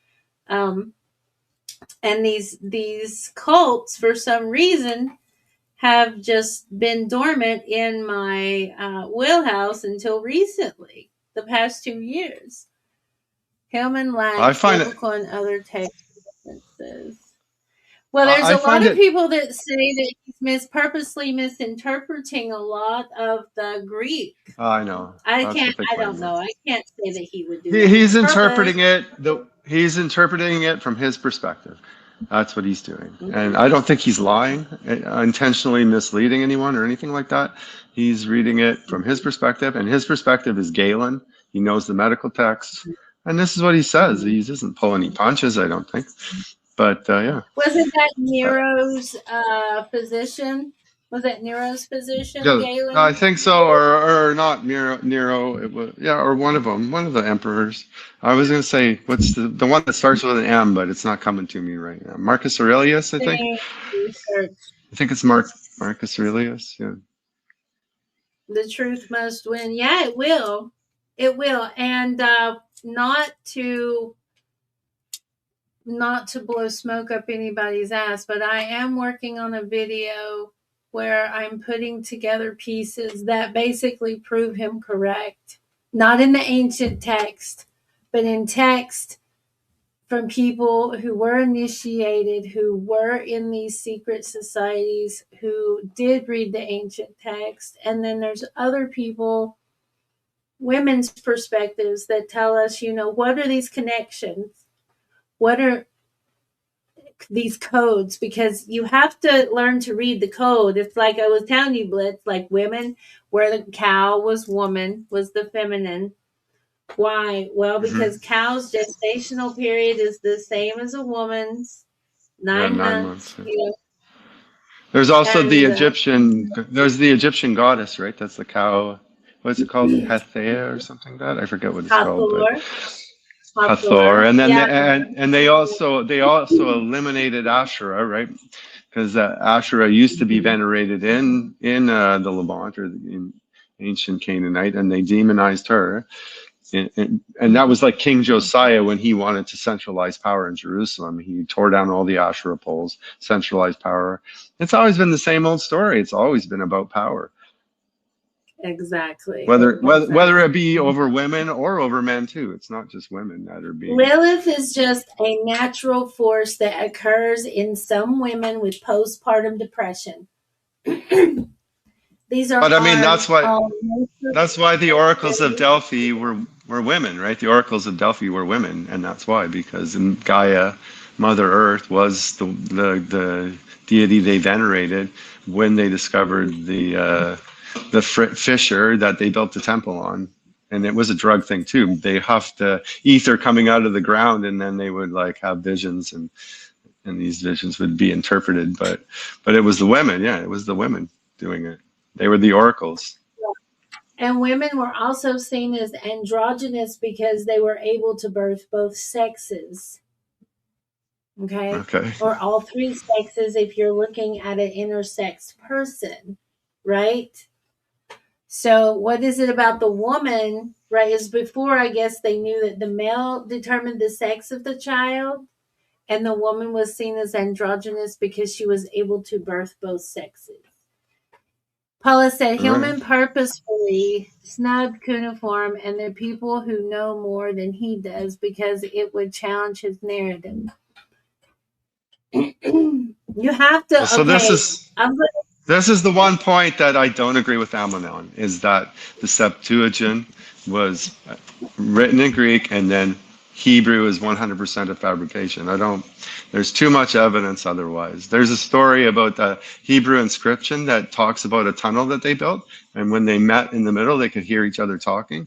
And these cults, for some reason, have just been dormant in my wheelhouse until recently, the past 2 years. Hillman I lacks find it. biblical and other text references. Well, there's I a lot find of it. people that say that he's purposely misinterpreting a lot of the Greek. I know. That's what they I claim. don't know. I can't say that he would do He, that he's on purpose. interpreting it. He's interpreting it from his perspective. That's what he's doing, Mhm. and I don't think he's lying, intentionally misleading anyone or anything like that. He's reading it from his perspective, and his perspective is Galen. He knows the medical texts, and this is what he says. He doesn't pull any punches, I don't think. But yeah. Wasn't that Nero's position? Was that Nero's position, Yeah, I Galen? think so, or not Nero. It was, yeah, or one of them, one of the emperors. I was gonna say what's the one that starts with an M, but it's not coming to me right now. Marcus Aurelius, I think. Same research. I think it's Marcus Aurelius. Yeah. The truth must win. Yeah, it will. It will. And not to blow smoke up anybody's ass, but I am working on a video where I'm putting together pieces that basically prove him correct. Not in the ancient text, but in text from people who were initiated, who were in these secret societies, who did read the ancient text. And then there's other people, women's perspectives, that tell us, what are these connections? What are these codes? Because you have to learn to read the code. It's like I was telling you, Blitz, like women, where the cow was woman, was the feminine. Why? Well, because cow's gestational period is the same as a woman's, 9 9 months. months. Yeah. There's also the And Egyptian. There's the Egyptian goddess, right? That's the cow. What's it called? Hethea or something like that. I forget what it's called, but Hathor. And then they also eliminated Asherah, right? Because Asherah used to be venerated in the Levant or in ancient Canaanite, and they demonized her. And that was like King Josiah when he wanted to centralize power in Jerusalem. He tore down all the Asherah poles, centralized power. It's always been the same old story. It's always been about power. Exactly. Whether it be over women or over men too. It's not just women that are being. Lilith is just a natural force that occurs in some women with postpartum depression. These are. But I mean, that's why the oracles of Delphi were women, right? The oracles of Delphi were women, and that's why, because in Gaia, Mother Earth was the deity they venerated when they discovered the fissure that they built the temple on. And it was a drug thing too. They huffed the ether coming out of the ground, and then they would like have visions, and these visions would be interpreted. But it was the women, yeah, it was the women doing it. They were the oracles. And women were also seen as androgynous because they were able to birth both sexes. Okay. Or all three sexes if you're looking at an intersex person, right? So what is it about the woman, right, is before, I guess, they knew that the male determined the sex of the child, and the woman was seen as androgynous because she was able to birth both sexes. Paula said, Hillman purposefully snubbed cuneiform and the people who know more than he does because it would challenge his narrative. You have to, so this is the one point that I don't agree with AMMON on, is that the Septuagint was written in Greek and then Hebrew is 100% a fabrication. There's too much evidence otherwise. There's a story about the Hebrew inscription that talks about a tunnel that they built, and when they met in the middle, they could hear each other talking.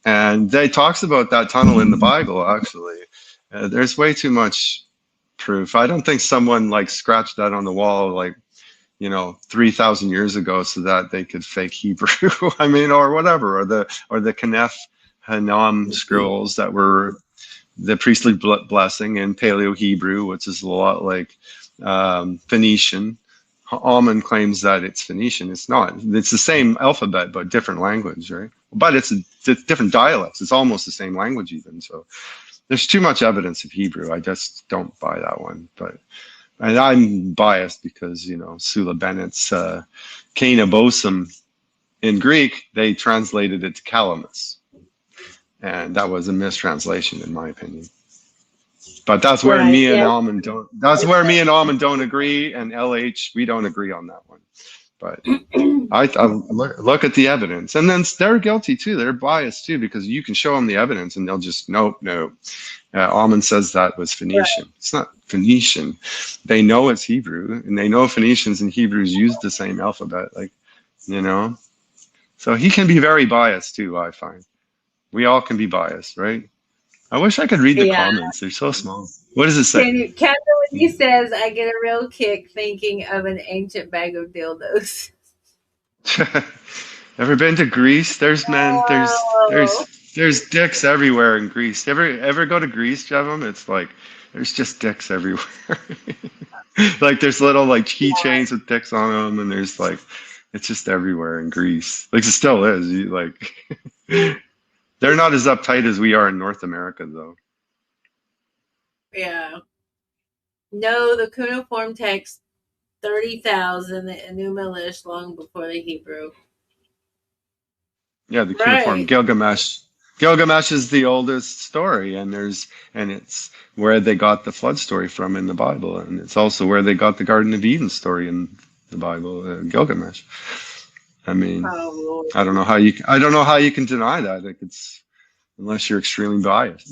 And they talks about that tunnel in the Bible, actually. There's way too much proof. I don't think someone like scratched that on the wall, like, 3,000 years ago so that they could fake Hebrew, I mean, or whatever, or the Kenef Hanam scrolls that were the priestly blessing in Paleo Hebrew, which is a lot like Phoenician. AMMON claims that it's Phoenician. It's not. It's the same alphabet, but different language, right? But it's different dialects. It's almost the same language even. So there's too much evidence of Hebrew. I just don't buy that one. And I'm biased because, Sula Bennett's Cana Bosum in Greek, they translated it to Calamus. And that was a mistranslation, in my opinion. But that's where me and AMMON don't. That's where me and AMMON don't agree, and LH, we don't agree on that one. But I look at the evidence, and then they're guilty too. They're biased too because you can show them the evidence, and they'll just no. AMMON says that was Phoenician. Right. It's not Phoenician. They know it's Hebrew, and they know Phoenicians and Hebrews use the same alphabet, So he can be very biased too. I find. We all can be biased, right? I wish I could read the comments. They're so small. What does it say? He says, I get a real kick thinking of an ancient bag of dildos. Ever been to Greece? There's men, there's dicks everywhere in Greece. Ever go to Greece, Jevim? It's like, there's just dicks everywhere. Like there's little like keychains with dicks on them, and there's like, it's just everywhere in Greece. Like it still is. They're not as uptight as we are in North America, though. Yeah. No, the cuneiform text 30,000, the Enuma Elish long before the Hebrew. Yeah, the cuneiform Gilgamesh. Gilgamesh is the oldest story, and it's where they got the flood story from in the Bible, and it's also where they got the Garden of Eden story in the Bible, Gilgamesh. I mean, I don't know how you can deny that. Like unless you're extremely biased,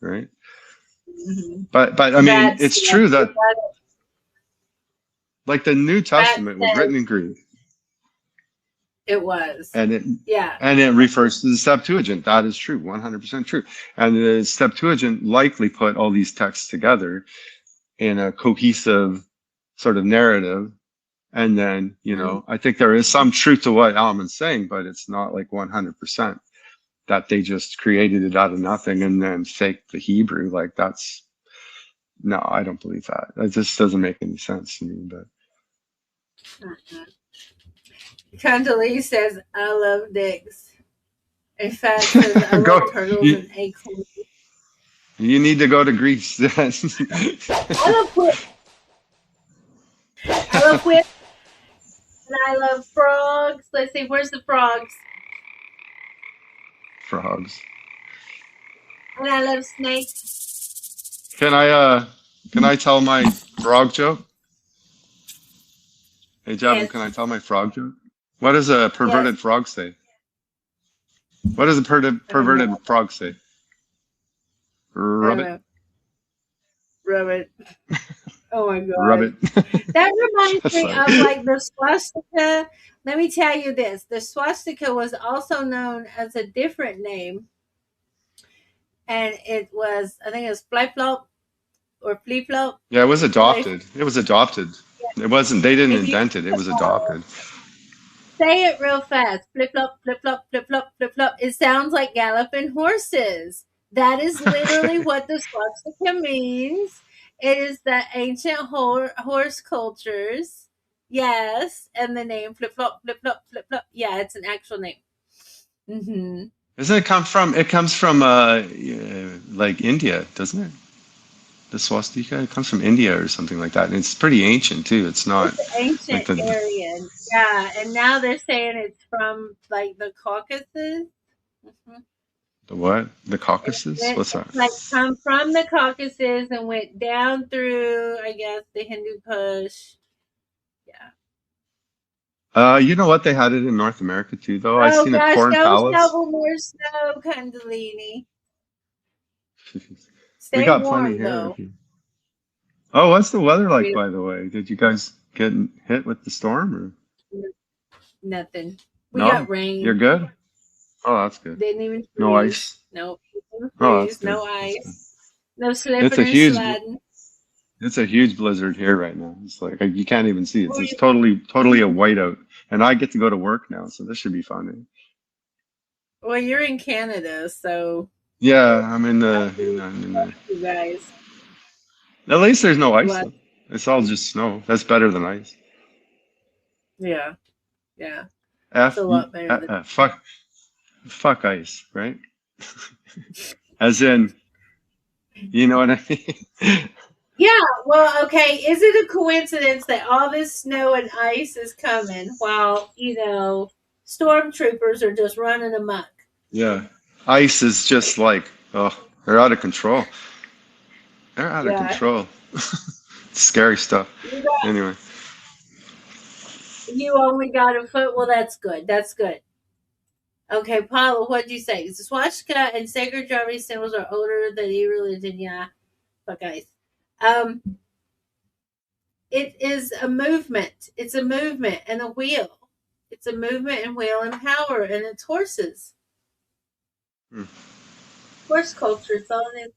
right? Mm-hmm. But I mean, it's true that like the New Testament was written in Greek. It was. And it refers to the Septuagint. That is true, 100% true. And the Septuagint likely put all these texts together in a cohesive sort of narrative. And then, I think there is some truth to what AMMON's saying, but it's not like 100% that they just created it out of nothing and then faked the Hebrew. Like no, I don't believe that. It just doesn't make any sense to me. But Condoleezza says, I love dicks. In fact, says, I Go. love turtles You, and acorns. you need to go to Greece. I love whip. I love whip. And I love frogs. Let's see, where's the frogs? Frogs. And I love snakes. Can I tell my frog joke? Hey Jevim, Yes. can I tell my frog joke? What does a perverted frog say? What does a perverted frog say? Rub it. Rub it. Oh my God. Rub it. That reminds me Sorry. of like the swastika. Let me tell you this. The swastika was also known as a different name. And it was, I think it was flip flop or flip flop. Yeah, it was adopted. It was adopted. It wasn't, they didn't invent it. It was adopted. Say it real fast. Flip flop, flip flop, flip flop, flip flop. It sounds like galloping horses. That is literally what the swastika means. It is the ancient horse cultures. Yes. And the name flip flop, flip flop, flip flop. Yeah, it's an actual name. Mm-hmm. Doesn't it come from, like India, doesn't it? The swastika, it comes from India or something like that. And it's pretty ancient too. It's not It's ancient like Aryan. Yeah. And now they're saying it's from like the Caucasus. Mm-hmm. the what? The Caucasus? What's that? Like come from the Caucasus and went down through, I guess, the Hindu Kush. Yeah. You know what? They had it in North America too, though. I Oh seen a gosh, corn don't palace. shovel more snow, Kundalini. We Stay got warm plenty here. though. Oh, what's the weather like, by the way? Did you guys get hit with the storm or Nothing. We no? got rain. You're good? Oh, that's good. Didn't even freeze. No ice? No. Oh, that's good. No ice. No slipping It's a or huge, sliding. it's a huge blizzard here right now. It's like you can't even see it. It's totally a whiteout. And I get to go to work now, so this should be fun. Well, you're in Canada, so Yeah, I'm in the, you guys. at least there's no ice. What? Though. It's all just snow. That's better than ice. Yeah. Yeah. F, It's a lot better than fuck ice, right? As in, you know what I mean? Yeah, well, okay. Is it a coincidence that all this snow and ice is coming while, stormtroopers are just running amok? Yeah. Ice is just like, oh, they're out of control. They're out of control. Scary stuff. Anyway. You only got a foot? Well, that's good. That's good. Okay, Paula, what'd you say? The swastika and sacred Germany symbols are older than e-religion. Yeah. Fuck ice. It is a movement. It's a movement and a wheel. It's a movement and wheel and power, and it's horses. Horse culture, it's all it is.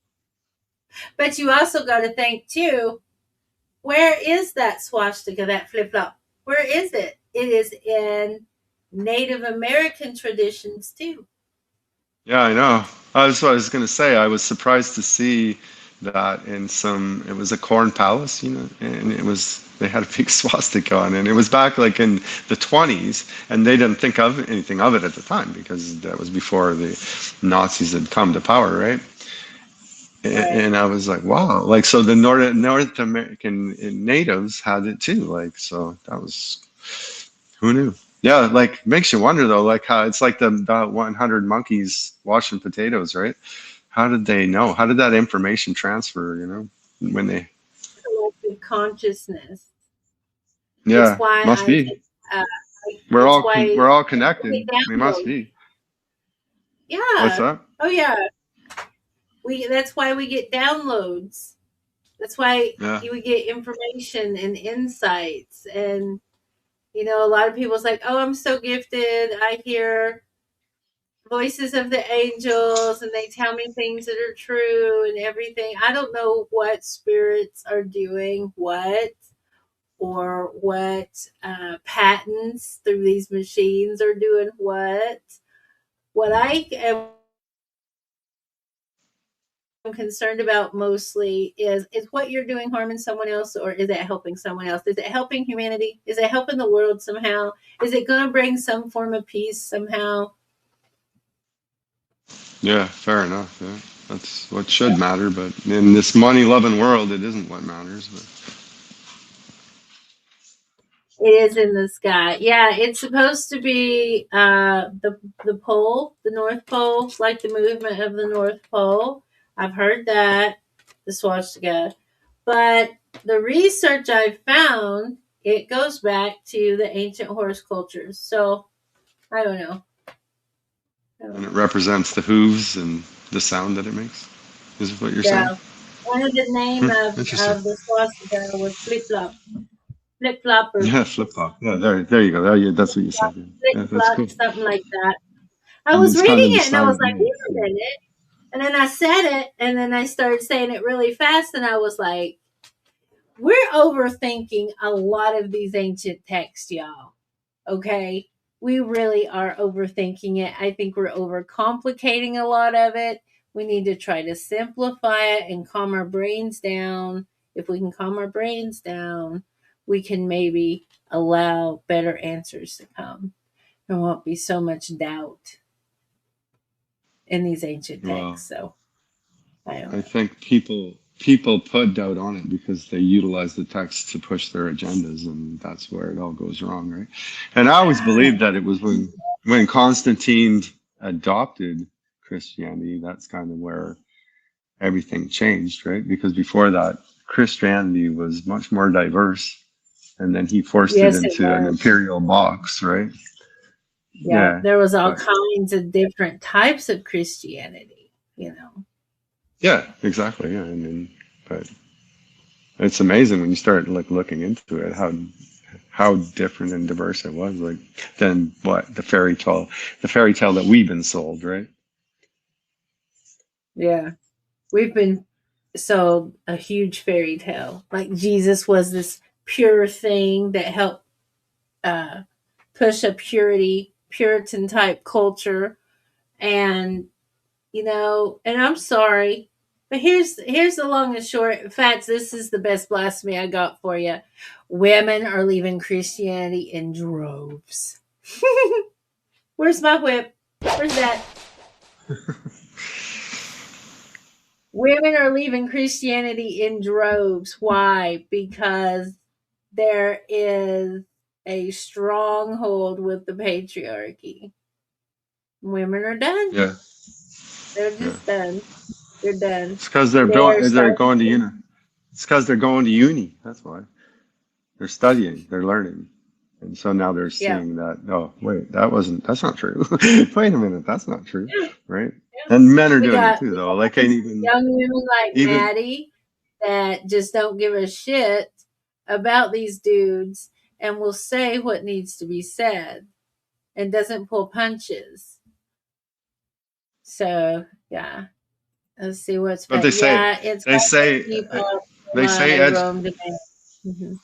But you also got to think too, where is that swastika, that flip-flop? Where is it? It is in Native American traditions too. Yeah, I know. That's what I was going to say. I was surprised to see that in it was a corn palace, and they had a big swastika on it. And it was back like in the 20s, and they didn't think of anything of it at the time because that was before the Nazis had come to power, right? And I was like, wow, like, so the North American natives had it too. Like, so that was, who knew? Yeah, like makes you wonder though, like how it's like the 100 monkeys washing potatoes, right? How did they know? How did that information transfer, when they... Collective consciousness. Yeah, must be. We're all connected. We must be. Yeah. What's that? Oh yeah. That's why we get downloads. That's why we get information and insights. And, a lot of people's like, oh, I'm so gifted. I hear voices of the angels and they tell me things that are true and everything. I don't know what spirits are doing what or what patents through these machines are doing what. What I am concerned about mostly is what you're doing harming someone else, or is it helping someone else? Is it helping humanity? Is it helping the world somehow? Is it going to bring some form of peace somehow? Yeah, fair enough. Yeah, that's what should matter. But in this money-loving world, it isn't what matters. But It is in the sky. Yeah, it's supposed to be the pole, the North Pole, like the movement of the North Pole. I've heard that, the swastika. But the research I found, it goes back to the ancient horse cultures. So I don't know. and it represents the hooves and the sound that it makes. Is what you're saying? Yeah. One of the name Interesting. of the swastika was flip flop. Flip flop or Yeah, flip flop. Yeah, there you go. That's what you said. flip Yeah, that's flop, cool. something like that. I And was it's kind reading of the it and I sound was it like, wait makes. a minute. And then I said it and then I started saying it really fast and I was like, we're overthinking a lot of these ancient texts, y'all. Okay? We really are overthinking it. I think we're overcomplicating a lot of it. We need to try to simplify it and calm our brains down. If we can calm our brains down, we can maybe allow better answers to come. There won't be so much doubt in these ancient Well, texts. So I don't I know. think people put doubt on it because they utilize the text to push their agendas, and that's where it all goes wrong, right? And I always believed that it was when Constantine adopted Christianity, that's kind of where everything changed, right? Because before that, Christianity was much more diverse, and then he forced it Yes, it into an was. imperial box, right? Yeah, Yeah, there was all but kinds of different types of Christianity, you know. yeah, exactly. Yeah, I mean, but it's amazing when you start like looking into it how different and diverse it was, like than what the fairy tale that we've been sold, right? Yeah. We've been sold a huge fairy tale. Like Jesus was this pure thing that helped uh, push a Puritan type culture. And, you know, and I'm sorry, but here's the long and short. In fact, this is the best blasphemy I got for you. Women are leaving Christianity in droves. Where's my whip? Where's that? Women are leaving Christianity in droves. Why? Because there is a stronghold with the patriarchy. Women are done. Yeah, They're yeah. just done. They're done. It's because They're they're going to starting. uni. It's because they're going to uni. That's why they're studying, they're learning, and so now they're Yeah. seeing that. Oh, wait, that's not true. Wait a minute, that's not true, Yeah. right? And men are We doing it got, too, we though. got Like, ain't even young women like even Maddie that just don't give a shit about these dudes and will say what needs to be said and doesn't pull punches. So yeah, let's see what's what back. they say. Yeah, it's They hard to say keep up they on say a Rome debate. Mhm.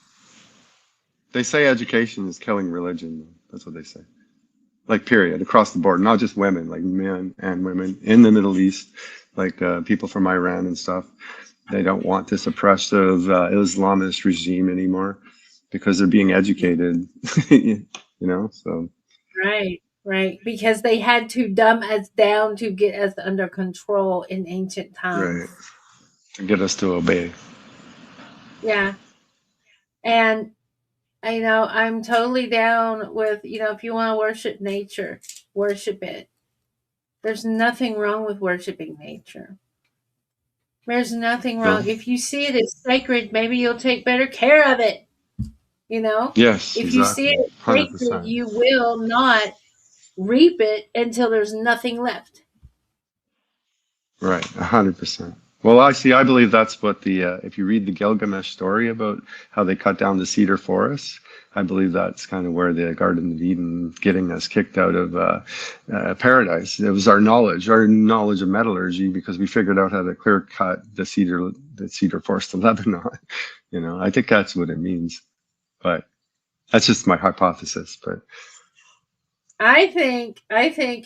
they say education is killing religion. That's what they say. Like period, across the board, not just women, like men and women in the Middle East, like people from Iran and stuff. They don't want this oppressive Islamist regime anymore because they're being educated, you know. So Right, right. Because they had to dumb us down to get us under control in ancient right, times. to get us to obey. Yeah. And you know, I'm totally down with, you know, if you want to worship nature, worship it. There's nothing wrong with worshiping nature. There's nothing No. wrong. If you see it as sacred, maybe you'll take better care of it. You know, Yes, if you see exactly, it as sacred, 100%. you will not reap it until there's nothing left. Right, 100%. Well, actually, I believe that's what the if you read the Gilgamesh story about how they cut down the cedar forests, I believe that's kind of where the Garden of Eden getting us kicked out of paradise. It was our knowledge of metallurgy, because we figured out how to clear cut the cedar forest of Lebanon. You know, I think that's what it means, but that's just my hypothesis. But I think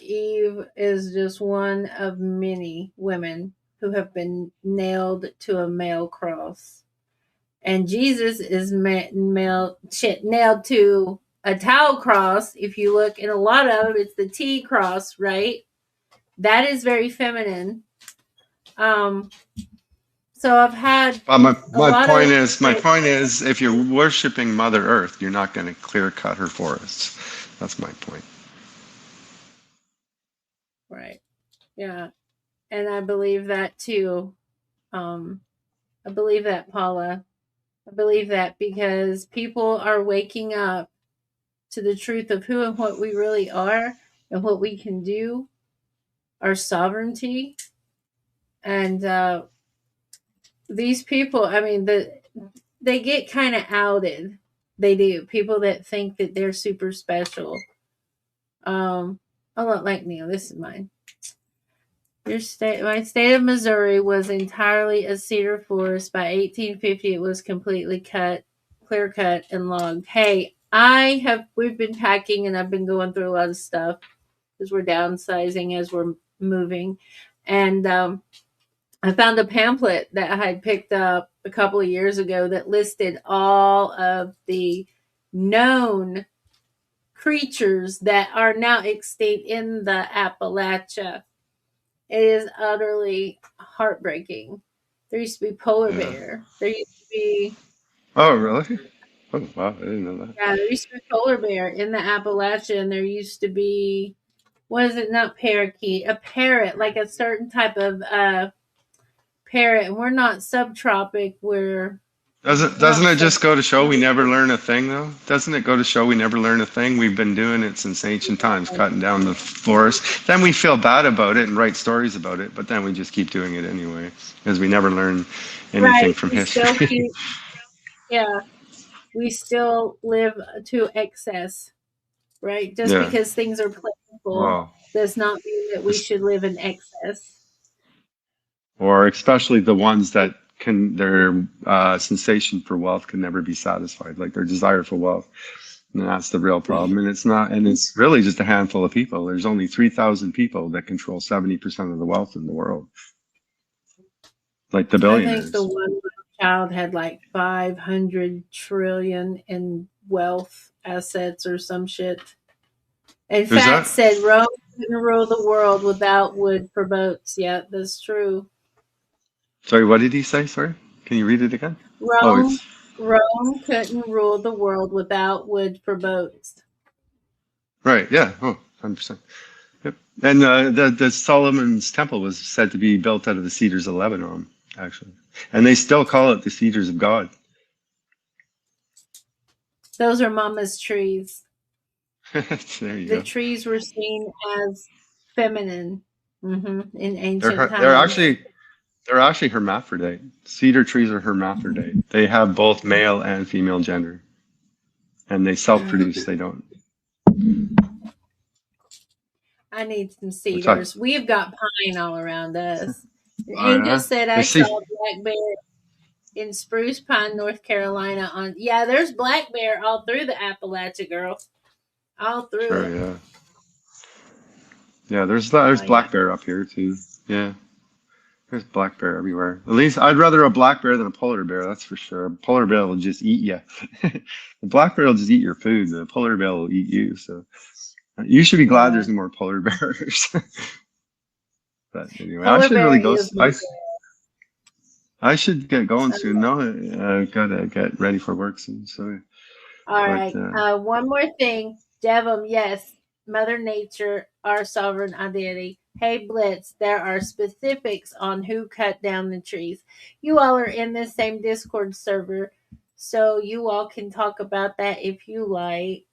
Eve is just one of many women who have been nailed to a male cross. And Jesus is nailed to a tau cross. If you look in a lot of them, it's the T cross, right? that is very feminine. So I've had my a lot point of is, if you're worshiping Mother Earth, you're not going to clear cut her forests. That's my point. right. Yeah. And I believe that too. I believe that, Paula. I believe that because people are waking up to the truth of who and what we really are and what we can do, our sovereignty. And these people, I mean, they get kind of outed. They do. People that think that they're super special. I don't like Neil. This is mine. My state of Missouri was entirely a cedar forest. By 1850, it was completely clear cut, and logged. Hey, we've been packing, and I've been going through a lot of stuff because we're downsizing as we're moving, and I found a pamphlet that I had picked up a couple of years ago that listed all of the known creatures that are now extinct in the Appalachia. It is utterly heartbreaking. There used to be polar bear. There used to be. Oh, really? Oh, wow. I didn't know that. Yeah, there used to be polar bear in the Appalachia, and there used to be, what is it? Not parakeet, a parrot, like a certain type of parrot. And we're not subtropic. Doesn't it just go to show we never learn a thing, though? Doesn't it go to show we never learn a thing? We've been doing it since ancient times, cutting down the forest. Then we feel bad about it and write stories about it, but then we just keep doing it anyway, because we never learn anything from history. Yeah, we still live to excess, right? Just because things are plentiful does not mean that we should live in excess. Or especially the ones that their sensation for wealth can never be satisfied, like their desire for wealth. And that's the real problem. And it's really just a handful of people. There's only 3,000 people that control 70% of the wealth in the world. Like the billionaires. I think the one child had like 500 trillion in wealth assets or some shit. In fact, said Rome couldn't rule the world without wood for boats. Yeah, that's true. Sorry, what did he say? Sorry, can you read it again? Rome couldn't rule the world without wood for boats. Right. Yeah. 100%. Yep. And the Solomon's temple was said to be built out of the cedars of Lebanon, actually, and they still call it the cedars of God. Those are Mama's trees. There you the go. trees were seen as feminine in ancient times. They're actually hermaphrodite. Cedar trees are hermaphrodite. They have both male and female gender, and they self-produce. They don't. I need some cedars. We've got pine all around us. Angel said I saw black bear in Spruce Pine, North Carolina. There's black bear all through the Appalachia, girl. All through it. Yeah. Yeah, there's black bear up here too. Yeah. There's black bear everywhere. At least I'd rather a black bear than a polar bear, that's for sure. A polar bear will just eat you. The black bear will just eat your food. The polar bear will eat you. So you should be glad there's no more polar bears. But anyway, I should really go. I should get going soon. No, I gotta get ready for work soon. So. All right. One more thing, Jevim. Yes, Mother Nature, our sovereign identity. Hey, Blitz, there are specifics on who cut down the trees. You all are in the same Discord server, so you all can talk about that if you like.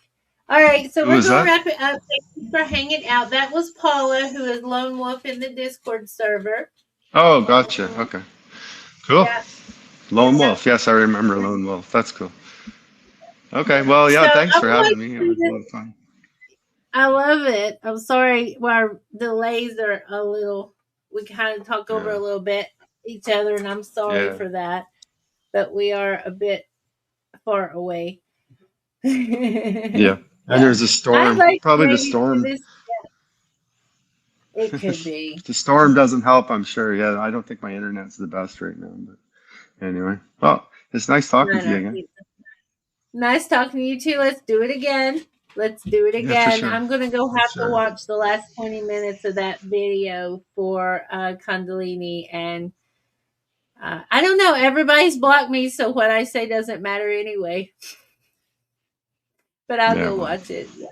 All right, so we're going to wrap it up. Thank you for hanging out. That was Paula, who is Lone Wolf in the Discord server. Oh, gotcha. Okay. Cool. Yeah. Lone Wolf. Yes, I remember Lone Wolf. That's cool. Okay, well, yeah, thanks for having me. It was a lot of fun. I love it. I'm sorry, our delays are a little, we kind of talk over a little bit each other, and I'm sorry for that. But we are a bit far away. Yeah. And there's a storm. Probably the storm. It could be. The storm doesn't help, I'm sure. Yeah, I don't think my internet's the best right now. But anyway, well, it's nice talking to you again. Nice talking to you too. Let's do it again. Let's do it Yeah, for again. sure. I'm going to go For have to sure. watch the last 20 minutes of that video for Kundalini. And I don't know. Everybody's blocked me, so what I say doesn't matter anyway. But I'll Yeah, go well, watch it. Yeah.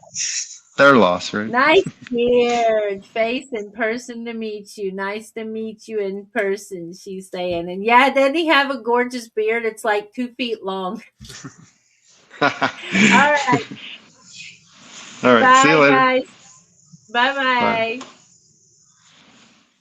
their loss, right? Nice beard, face in person to meet you. Nice to meet you in person, she's saying. And yeah, doesn't he have a gorgeous beard? It's like 2 feet long. All right. All right. See you Bye, later. guys. Bye. Bye-bye.